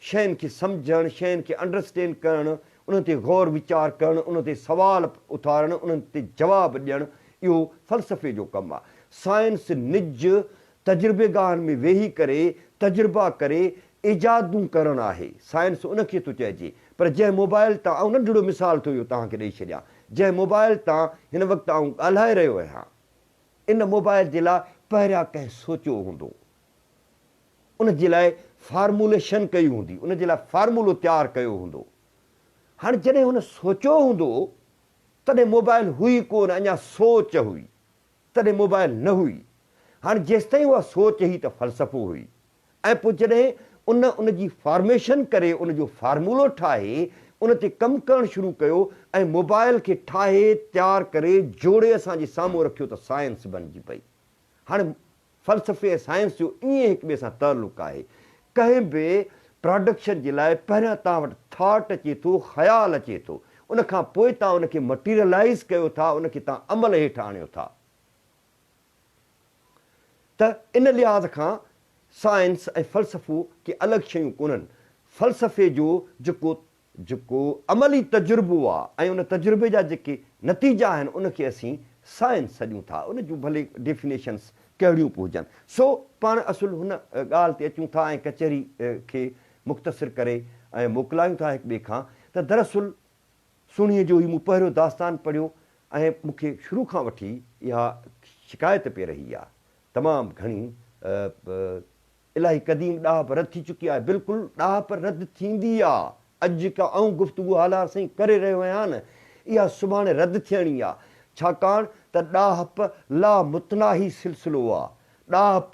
शयुनि खे सम्झणु, शयुनि खे अंडरस्टैंड करणु, उन ते ग़ौर वीचार करणु, उन ते सुवाल उथारणु, उन्हनि ते जवाबु ॾियणु, इहो फ़लसफ़े जो कमु आहे। साइंस निज तजुर्बेगाहनि में वेही करे तजुर्बा करे इजादूं करणु आहे, साइंस उनखे थो चइजे। पर जंहिं मोबाइल तां, ऐं नंढिड़ो मिसाल थो इहो तव्हांखे ॾेई छॾियां, जंहिं मोबाइल तां हिन वक़्तु आउं ॻाल्हाए रहियो आहियां, इन मोबाइल जे लाइ पहिरियां कंहिं सोचियो हूंदो, उन जे लाइ फार्मुलेशन कई हूंदी, उन जे लाइ फार्मूलो तयारु कयो हूंदो। हाणे जॾहिं हुन सोचियो हूंदो तॾहिं मोबाइल हुई कोन, अञा सोच हुई, तॾहिं मोबाइल न हुई। हाणे जेसिताईं उहा सोच हुई त फ़लसफ़ो हुई, ऐं पोइ जॾहिं उनजी फॉर्मेशन करे उनजो फार्मूलो ठाहे उन ते कमु करणु शुरू कयो ऐं मोबाइल खे ठाहे तयारु करे जोड़े असांजे साम्हूं रखियो त साइंस बणिजी पई। हाणे फ़लसफ़े ऐं साइंस जो ईअं हिक ॿिए सां तालुक़ु आहे। कंहिं बि प्रोडक्शन जे लाइ पहिरियां तव्हां वटि थॉट अचे थो, ख़्यालु अचे थो, उनखां पोइ तव्हां उनखे मटीरियलाइज़ कयो था, उनखे तव्हां अमल हेठि आणियो था। त इन लिहाज़ खां साइंस ऐं फ़लसफ़ो के अलॻि शयूं कोन्हनि। फ़लसफ़े जो जेको अमली तजुर्बो आहे ऐं उन तजुर्बे जा जेके नतीजा आहिनि उनखे असीं साइंस सॾियूं था, उन जूं भले डेफिनेशन्स कहिड़ियूं बि हुजनि। सो पाण असुलु हुन ॻाल्हि ते अचूं था ऐं कचहरी खे मुख़्तसिर करे ऐं मोकिलायूं था हिक ॿिए खां त दरअसुल सुणीअ जो ई मूं पहिरियों दास्तान पढ़ियो ऐं मूंखे शुरू खां वठी इहा शिकायत पई रही आहे, तमामु घणी इलाही क़दीम ॾाह रद्द थी चुकी आहे। बिल्कुलु ॾाह रद्द थींदी आहे, अॼु का आऊं गुफ़्तगू हालार साईं करे रहियो आहियां न, इहा सुभाणे रद्द थियणी आहे। छाकाणि त ॾाहप ला मुतनाही सिलसिलो आहे। ॾाहप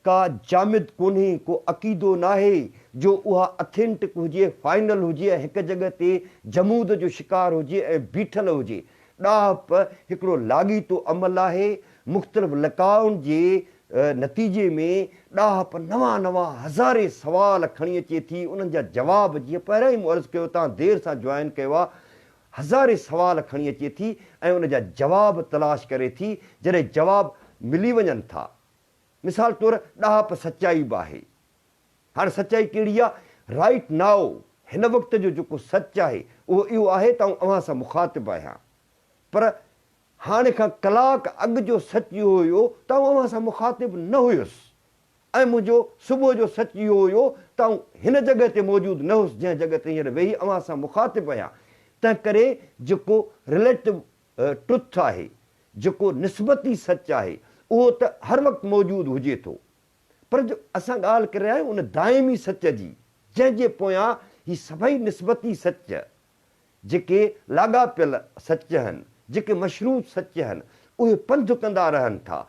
का जामिद कोन्हे, को अक़ीदो नाहे जो उहा अथेंटिक हुजे, फाइनल हुजे ऐं हिकु जॻह ते जमूद जो शिकार हुजे ऐं बीठल हुजे। ॾाहप हिकिड़ो लाॻीतो अमल आहे। मुख़्तलिफ़ लिकाउनि जे नतीजे में ॾाहप नवां नवां हज़ारे सवाल खणी अचे थी। उन्हनि जा जवाब, जीअं पहिरियों ई मूं अर्ज़ु कयो, तव्हां देरि सां जॉइन कयो आहे, हज़ारे सवाल खणी अचे थी ऐं उन जा जवाब तलाश करे थी। जॾहिं जवाब मिली वञनि था, मिसाल तौरु ॾाहप सचाई बि आहे। हाणे सचाई कहिड़ी आहे? राइट नाउ, हिन वक़्त जो जेको सच आहे उहो इहो आहे त अवां सां मुखातिब आहियां। पर हाणे खां कलाक अॻु जो सच इहो हुयो त अवां सां मुखातिब न हुयुसि, ऐं मुंहिंजो सुबुह जो सच इहो हुयो त हिन जॻह ते मौजूदु न हुउसि जंहिं जॻह ते हींअर वेही अवां सां मुखातिब आहियां। तंहिं करे जेको रिलेटिव ट्रुथ आहे, जेको निस्बती सच आहे, उहो त हर वक़्तु मौजूदु हुजे थो। पर जो असां ॻाल्हि करे रहिया आहियूं उन दाइमी सच जी, जंहिंजे पोयां ही सभई निस्बती सच, जेके लाॻापियल सच आहिनि, जेके मशरूत सच आहिनि, उहे पंधु कंदा रहनि था,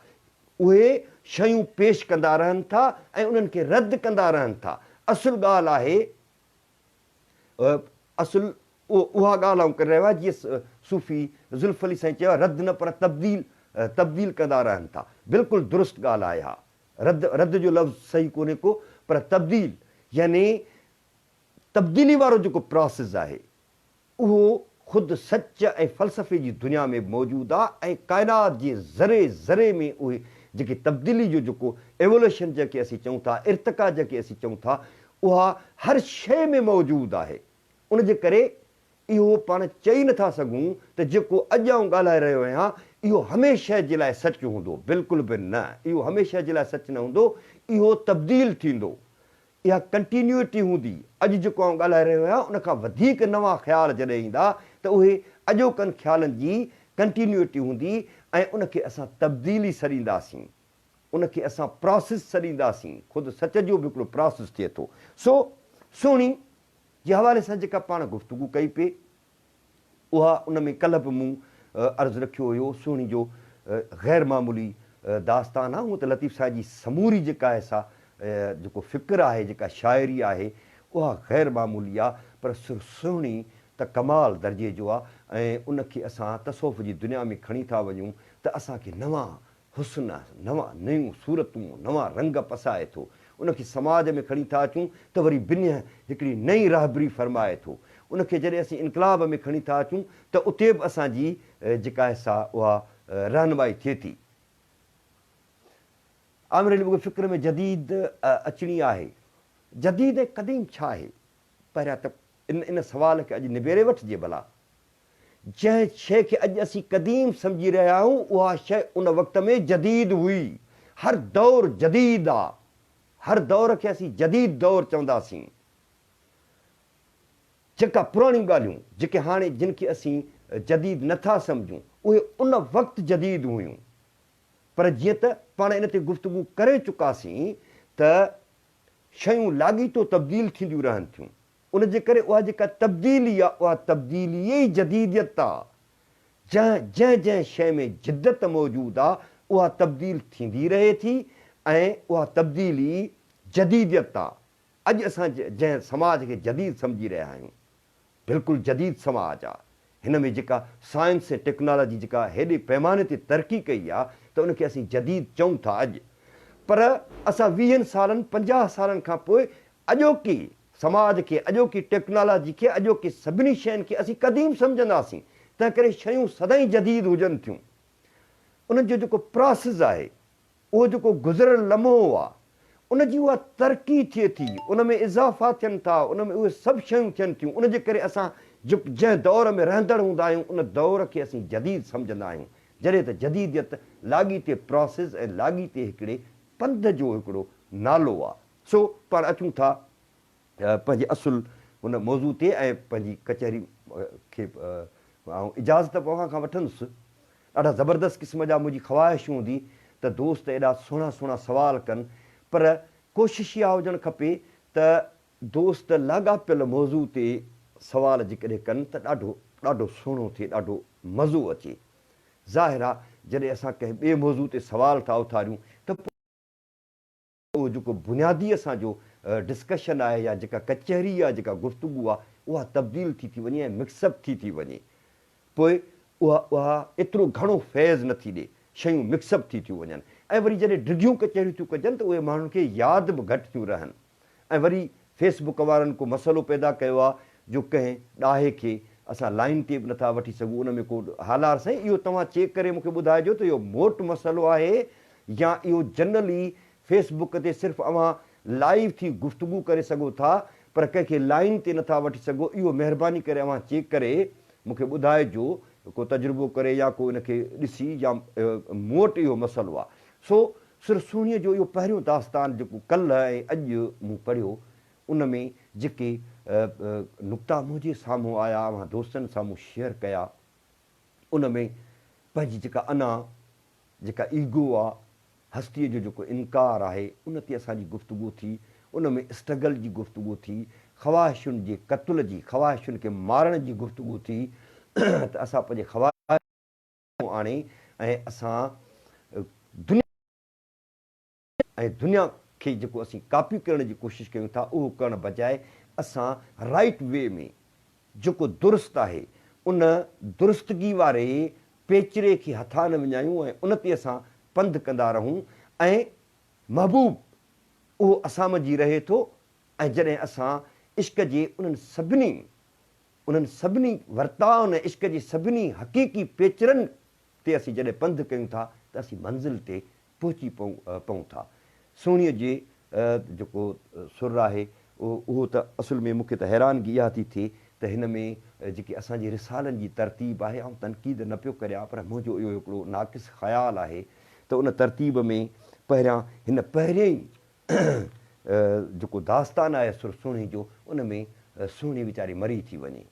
उहे शयूं पेश कंदा रहनि था ऐं उन्हनि खे रद्द कंदा रहनि था। असुलु ॻाल्हि आहे, असुलु उहा ॻाल्हि आऊं करे रहियो आहे जीअं सूफ़ी ज़ुल्फ़ अली साईं चयो आहे, रद्द न पर तब्दील कंदा रहनि था। बिल्कुलु दुरुस्त ॻाल्हि आहे हा। रद्द जो लफ़्ज़ सही कोन्हे को, पर तब्दील यानी तब्दीली वारो जेको प्रोसेस आहे उहो ख़ुदि सच ऐं फ़लसफ़े जी दुनिया में मौजूदु आहे ऐं काइनात जे ज़रे ज़रे में उहे जेकी तब्दीली जो जेको एवोल्यूशन जेके असीं चऊं था, इर्तिका जेके असीं चऊं था, उहा हर शइ में मौजूदु आहे। उन जे करे इहो पाण चई नथा सघूं त जेको अॼु आऊं ॻाल्हाए रहियो आहियां इहो हमेशह जे लाइ सच हूंदो। बिल्कुलु बि न, इहो हमेशह जे लाइ सच न हूंदो, इहो तब्दील थींदो, इहा कंटिन्यूटी हूंदी। अॼु जेको आऊं ॻाल्हाए रहियो आहियां उन खां वधीक नवां ख़्याल जॾहिं ईंदा त उहे अॼोकनि ख़्यालनि जी कंटिन्यूटी हूंदी ऐं उनखे असां तब्दीली सॾींदासीं, उनखे असां प्रोसेस सॾींदासीं। ख़ुदि सच जो बि हिकिड़ो प्रोसेस थिए थो। सो सुहिणी जे हवाले सां जेका पाण गुफ़्तगू कई पई, उहा उन में कल्ह बि मूं अर्ज़ु रखियो हुयो, सुहिणी जो ग़ैर मामूली दास्तान आहे। हूअं त लतीफ़ साहिब जी समूरी जेका आहे सा जेको फ़िक्र आहे, जेका शाइरी आहे, उहा ग़ैर मामूली आहे, पर सुहिणी त कमाल दर्जे जो आहे ऐं उनखे असां तसौफ़ जी दुनिया में खणी था वञूं त असांखे नवां हुस्न, नवां नयूं सूरतूं, नवां रंग पसाए थो। उनखे समाज में खणी था अचूं त वरी बिन्य हिकिड़ी नई रहबरी फ़रमाए थो। उनखे जॾहिं असीं इनकलाब में खणी था अचूं त उते बि असांजी जेका आहे सा उहा रहनुमाई थिए थी। आमिर अली फ़िक्र में जदीद अचणी आहे। जदीद ऐं क़दीम छा आहे? पहिरियां त इन सवाल खे अॼु निबेरे वठिजे भला। जंहिं शइ खे अॼु असीं क़दीम सम्झी रहिया आहियूं उहा शइ उन वक़्त में जदीद हुई। हर दौरु जदीद आहे, हर दौर खे असीं जदीद दौरु चवंदासीं। जेका पुराणियूं ॻाल्हियूं जेके हाणे जिन खे असीं जदीद नथा सम्झूं उहे उन वक़्तु जदीद हुयूं। पर जीअं त पाण इन ते गुफ़्तगू करे चुकासीं त शयूं लाॻीतो तब्दील थींदियूं रहनि थियूं। उन जे करे उहा जेका तब्दीली आहे उहा तब्दीली ई जदीदियत आहे। जंहिं शइ में जिदत मौजूदु आहे उहा तब्दील थींदी रहे थी ऐं उहा तब्दीली जदीदियत आहे। अॼु असां जंहिं समाज खे जदीद सम्झी रहिया आहियूं, बिल्कुलु जदीद समाज आहे। हिन में जेका साइंस ऐं टेक्नोलॉजी जेका हेॾे पैमाने ते तरक़ी कई आहे त उनखे असीं जदीद चऊं था अॼु। पर असां 20 सालनि 50 सालनि खां पोइ अॼोकी समाज खे, अॼोकी टेक्नोलॉजी खे, अॼोकी सभिनी शयुनि खे असीं क़दीम सम्झंदासीं। तंहिं करे शयूं सदाईं जदीद हुजनि थियूं। उन्हनि जो जेको प्रोसेस आहे, उहो जेको गुज़िरियल लम्हो आहे, उनजी उहा तरक़ी थिए थी, उन में इज़ाफ़ा थियनि था, उन में उहे सभु शयूं थियनि थियूं। उन जे करे असां जंहिं दौर में रहंदड़ हूंदा आहियूं उन दौर खे असीं जदीद सम्झंदा आहियूं। जॾहिं त जदीदियत लाॻीते प्रोसेस ऐं लाॻीते हिकिड़े पंध जो हिकिड़ो नालो आहे। सो पाण अचूं था पंहिंजे असुलु हुन मौज़ू ते ऐं पंहिंजी कचहरी खे ऐं इजाज़त अवां खां वठंदुसि। ॾाढा ज़बरदस्त क़िस्म जा मुंहिंजी ख़्वाहिश हूंदी त दोस्त एॾा सुहिणा सुहिणा सुवाल कनि, पर कोशिशि इहा हुजणु खपे त दोस्त लाॻापियल मौज़ू ते सुवाल जेकॾहिं कनि त ॾाढो सुहिणो थिए, ॾाढो मज़ो अचे। ज़ाहिर आहे जॾहिं असां कंहिं ॿिए मौज़ू ते सुवाल था उथारियूं त उहो जेको बुनियादीअ सां जो डिस्कशन आहे या जेका कचहरी आहे, जेका गुफ़्तगू आहे, उहा तब्दील थी वञे ऐं मिक्सअप थी वञे। पोइ उहा एतिरो घणो फैज़ नथी ॾिए, शयूं मिक्सअप थी थियूं वञनि। ऐं वरी जॾहिं डिघियूं कचहरियूं थियूं कजनि त उहे माण्हुनि खे यादि बि घटि थियूं रहनि। ऐं वरी फेसबुक वारनि को मसइलो पैदा कयो आहे जो कंहिं ॾाहे खे असां लाइन ते बि नथा वठी सघूं, उन में को हालार साईं इहो तव्हां चेक करे मूंखे ॿुधाइजो त इहो मोटो मसइलो आहे या इहो जनरली फेसबुक ते सिर्फ़ु अव्हां लाइव थी गुफ़्तगू करे सघो था पर कंहिंखे लाइन ते नथा वठी सघो। इहो महिरबानी करे अव्हां चेक करे मूंखे ॿुधाइजो, को तजुर्बो करे या को इनखे ॾिसी, या मूं वटि इहो मसइलो आहे। सो सुरसूणीअ जो इहो पहिरियों दास्तान जेको कल्ह ऐं अॼु मूं पढ़ियो, उन में जेके नुक़्ता मुंहिंजे साम्हूं आया, अव्हां दोस्तनि साम्हूं शेयर कया, उन में पंहिंजी जेका अना जेका ईगो आहे, हस्तीअ जो जेको इनकार आहे, उन ते असांजी गुफ़्तगू थी। उन में स्ट्रगल जी गुफ़्तगू थी, ख़्वाहिशुनि जे क़त्ल जी, ख़्वाहिशुनि खे मारण जी गुफ़्तगू थी त असां पंहिंजे ख़्वाहिश आणे ऐं असां दुनिया खे जेको असीं कॉपी करण जी कोशिशि कयूं था, उहो करण बजाए असां राइट वे में जेको दुरुस्त आहे उन दुरुस्तगी वारे पेचरे खे हथा न विञायूं ऐं उन ते असां पंधु कंदा रहूं। ऐं महबूब उहो असां मंझि रहे थो। ऐं जॾहिं असां इश्क जे उन्हनि सभिनी वर्ताव ऐं इश्क जे सभिनी हक़ीक़ी पेचरनि ते असीं जॾहिं पंधु कयूं था त असीं मंज़िल ते पहुची पऊं था। सुहिणीअ जे जेको सुर आहे उहो त असुल में मूंखे त हैरानगी इहा थी थिए त हिन में जेकी असांजी रिसालनि जी तरतीब आहे, ऐं तनक़ीद न पियो करियां, पर मुंहिंजो इहो हिकिड़ो नाक़िस ख़्यालु आहे त उन तरतीब में पहिरियां ई जेको दास्तान आहे सुरसूणी जो, उन में सुहिणी वीचारी मरी थी वञे।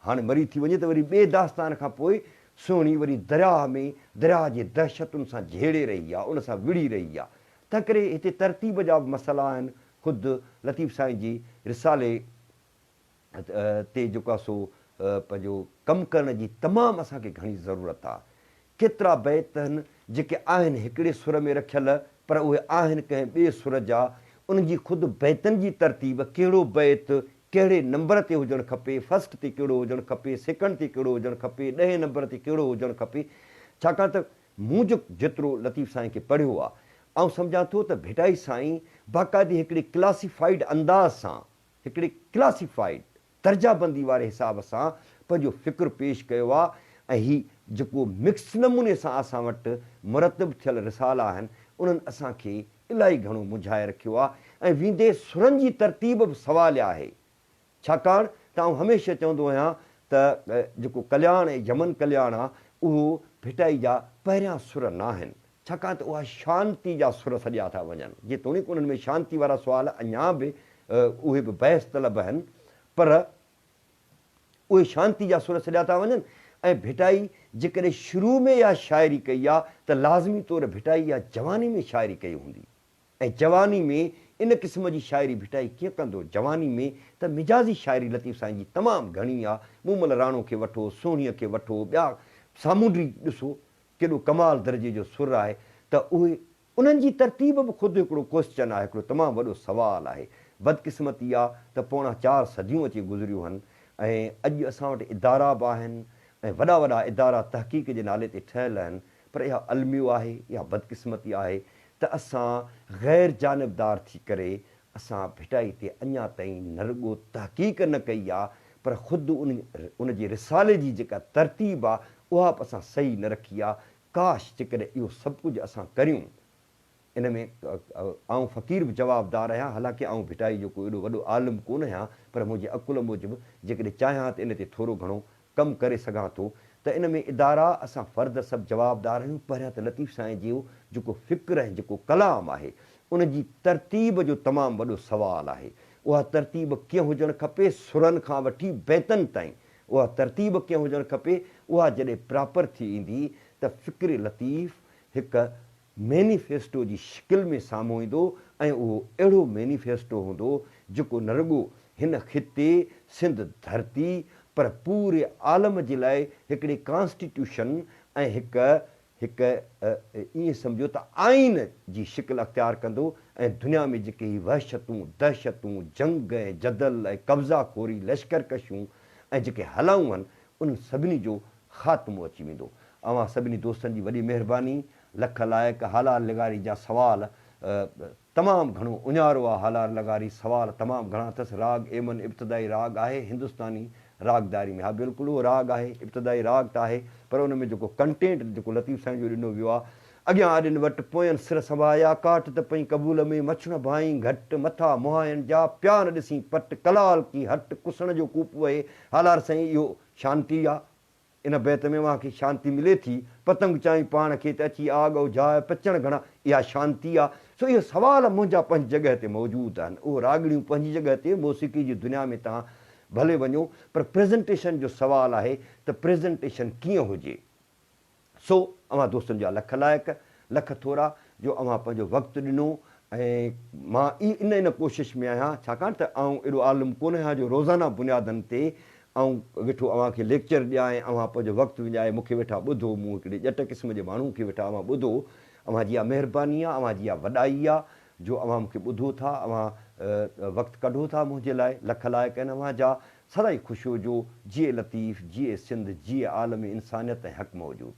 हाणे मरी थी वञे त वरी ॿिए दास्तान खां पोइ सुहिणी वरी दरिया जे दहशतुनि सां झेड़े रही आहे, उन सां विड़ी रही आहे। तंहिं करे हिते तरतीब जा बि मसइला आहिनि। ख़ुदि लतीफ़ साईं जी रिसाले ते जेको आहे सो पंहिंजो कमु करण जी तमामु असांखे घणी ज़रूरत आहे। केतिरा बैत आहिनि जेके आहिनि हिकिड़े सुर में रखियल, पर उहे आहिनि कंहिं ॿिए सुर जा। उन्हनि जी ख़ुदि बैतनि जी तरतीब, कहिड़ो बैत कहिड़े नंबर ते हुजणु खपे, फस्ट ते कहिड़ो हुजणु खपे, सेकंड ते कहिड़ो हुजणु खपे, 10 नंबर ते कहिड़ो हुजणु खपे। छाकाणि त मूं जेतिरो लतीफ़ साईं खे पढ़ियो आहे, ऐं सम्झां थो त भिटाई साईं बाक़ाइदे हिकिड़े क्लासिफाइड अंदाज़ सां, हिकिड़े क्लासिफाइड दर्जाबंदी वारे हिसाब सां पंहिंजो फ़िक्रु पेश कयो आहे। ऐं हीउ जेको मिक्स नमूने सां असां वटि मुरतब थियल रिसाला आहिनि, उन्हनि असांखे इलाही घणो मुंझाए रखियो आहे। ऐं वेंदे सुरनि जी तरतीब बि सवालु आहे, छाकाणि त आउं हमेशह चवंदो आहियां त जेको कल्याण ऐं यमन कल्याण आहे, उहो भिटाई जा पहिरियां सुर न आहिनि, छाकाणि त उहा शांती जा सुर सॼा था वञनि। जेतोणीकि उन्हनि में शांती वारा सुवाल अञा बि उहे बि बहस तलब आहिनि, पर उहे शांती जा सुर सॼा था वञनि। ऐं भिटाई जेकॾहिं शुरू में इहा शाइरी कई आहे त लाज़मी तौरु भिटाई इहा जवानी में शाइरी कई हूंदी। ऐं जवानी में इन क़िस्म जी शाइरी भिटाई कीअं कंदो? जवानी में त मिजाज़ी शाइरी लतीफ़ साईं जी तमामु घणी आहे। मूमल राणो खे वठो, सोणीअ खे वठो, ॿिया सामूंडी ॾिसो केॾो कमाल दर्जे जो सुर आहे। त उहे उन्हनि जी तरतीब बि ख़ुदि हिकिड़ो क्वेश्चन आहे, हिकिड़ो तमामु वॾो सुवालु आहे। बदकिस्मती आहे त पोणा 4 सदियूं अची गुज़रियूं आहिनि ऐं अॼु असां वटि इदारा बि आहिनि ऐं वॾा वॾा इदारा तहक़ीक़ जे नाले ते ठहियल आहिनि, पर इहा अलमियो आहे, इहा बदकिस्मती आहे त असां ग़ैर जानबदार थी करे असां भिटाई ते अञा ताईं न रुॻो तहक़ीक़ न कई आहे, पर ख़ुदि उन जे रिसाले जी जेका तरतीब आहे उहा बि असां सही न रखी आहे। काश जेकॾहिं इहो सभु कुझु असां करियूं। इन में आउं फ़क़ीर बि जवाबदार आहियां, हालांकि आउं भिटाई जो को एॾो वॾो आलिम कोन आहियां, पर मुंहिंजे अकुल मूजिबि जेकॾहिं चाहियां त इन ते थोरो घणो कमु करे सघां थो। त इन में इदारा असां फ़र्द सभु जवाबदार आहियूं। पहिरियां त लतीफ़ साईं जो जेको फ़िक्र ऐं जेको कलाम आहे, उन जी तरतीब जो तमामु वॾो सुवालु आहे। उहा तरतीब कीअं हुजणु खपे? सुरनि खां वठी बैतनि ताईं उहा तरतीब कीअं हुजणु खपे? उहा जॾहिं प्रॉपर थी ईंदी त फ़िक्र लतीफ़ हिकु मैनिफेस्टो जी शिकिल में साम्हूं ईंदो ऐं उहो अहिड़ो मैनिफेस्टो हूंदो जेको न रुॻो हिन ख़िते सिंध धरती पर पूरे आलम जे लाइ हिकिड़ी कॉन्स्टिट्यूशन ऐं हिकु ईअं सम्झो त आइन जी शिकिल अख़्तियार कंदो ऐं दुनिया में जेके ही वहशतूं दहशतूं जंग ऐं जदल ऐं कब्ज़ा खोरी लश्करकशियूं ऐं जेके हलाऊं आहिनि उन सभिनी जो ख़ात्मो अची वेंदो। अवां सभिनी दोस्तनि जी वॾी महिरबानी। लख लाइक़ हालार लगारी जा सवाल तमामु घणो उञारो आहे। हालार लगारी सवाल तमामु घणा अथसि। राग एमन इब्तिदाई राग आहे हिंदुस्तानी रागदारी में। हा बिल्कुलु उहो राग आहे, इब्तिदाई राग त आहे, पर उन में जेको कंटेंट जेको लतीफ़ साईं जो ॾिनो वियो आहे, अॻियां आॾिन वटि पोयनि सिर संभाया काट त पई क़बूल में मछण भाई घटि मथा मुहायनि जा प्यार ॾिसी पट कलाल की हट कुसण जो कूप वहे। हालार साईं इहो शांती आहे। इन बैत में मूंखे शांती मिले थी। पतंग चाई पाण खे त अची आग उजाए पचण घणा, इहा शांती आहे। सो इहे सवाल मुंहिंजा पंहिंजी जॻह ते मौजूदु आहिनि। उहो रागड़ियूं पंहिंजी जॻह ते, मौसीक़ी जी दुनिया में तव्हां भले वञो, पर प्रेज़ेंटेशन जो सुवालु आहे त प्रेज़ेंटेशन कीअं हुजे। सो अवां दोस्तनि जा लख लाइक़, लख थोरा जो अवां पंहिंजो वक़्तु ॾिनो। ऐं मां इन कोशिशि में आहियां, छाकाणि त आउं एॾो आलिम कोन आहियां जो रोज़ाना बुनियादनि ते ऐं वेठो अव्हांखे लेक्चर ॾियां ऐं अव्हां पंहिंजो वक़्तु विञाए मूंखे वेठा ॿुधो। मूं हिकिड़े ॼट क़िस्म जे माण्हू खे वेठा अव्हां ॿुधो। अव्हां जी इहा महिरबानी आहे, अव्हां जी इहा वॾाई आहे जो अव्हां मूंखे ॿुधो था, अव्हां वक़्तु कढो था मुंहिंजे लाइ। लख लाइक़ आहिनि अव्हां जा। सदाई ख़ुशि हुजो। जिए लतीफ़, जिए सिंध, जिए आलम इंसानियत ऐं हक़ मौजूदु।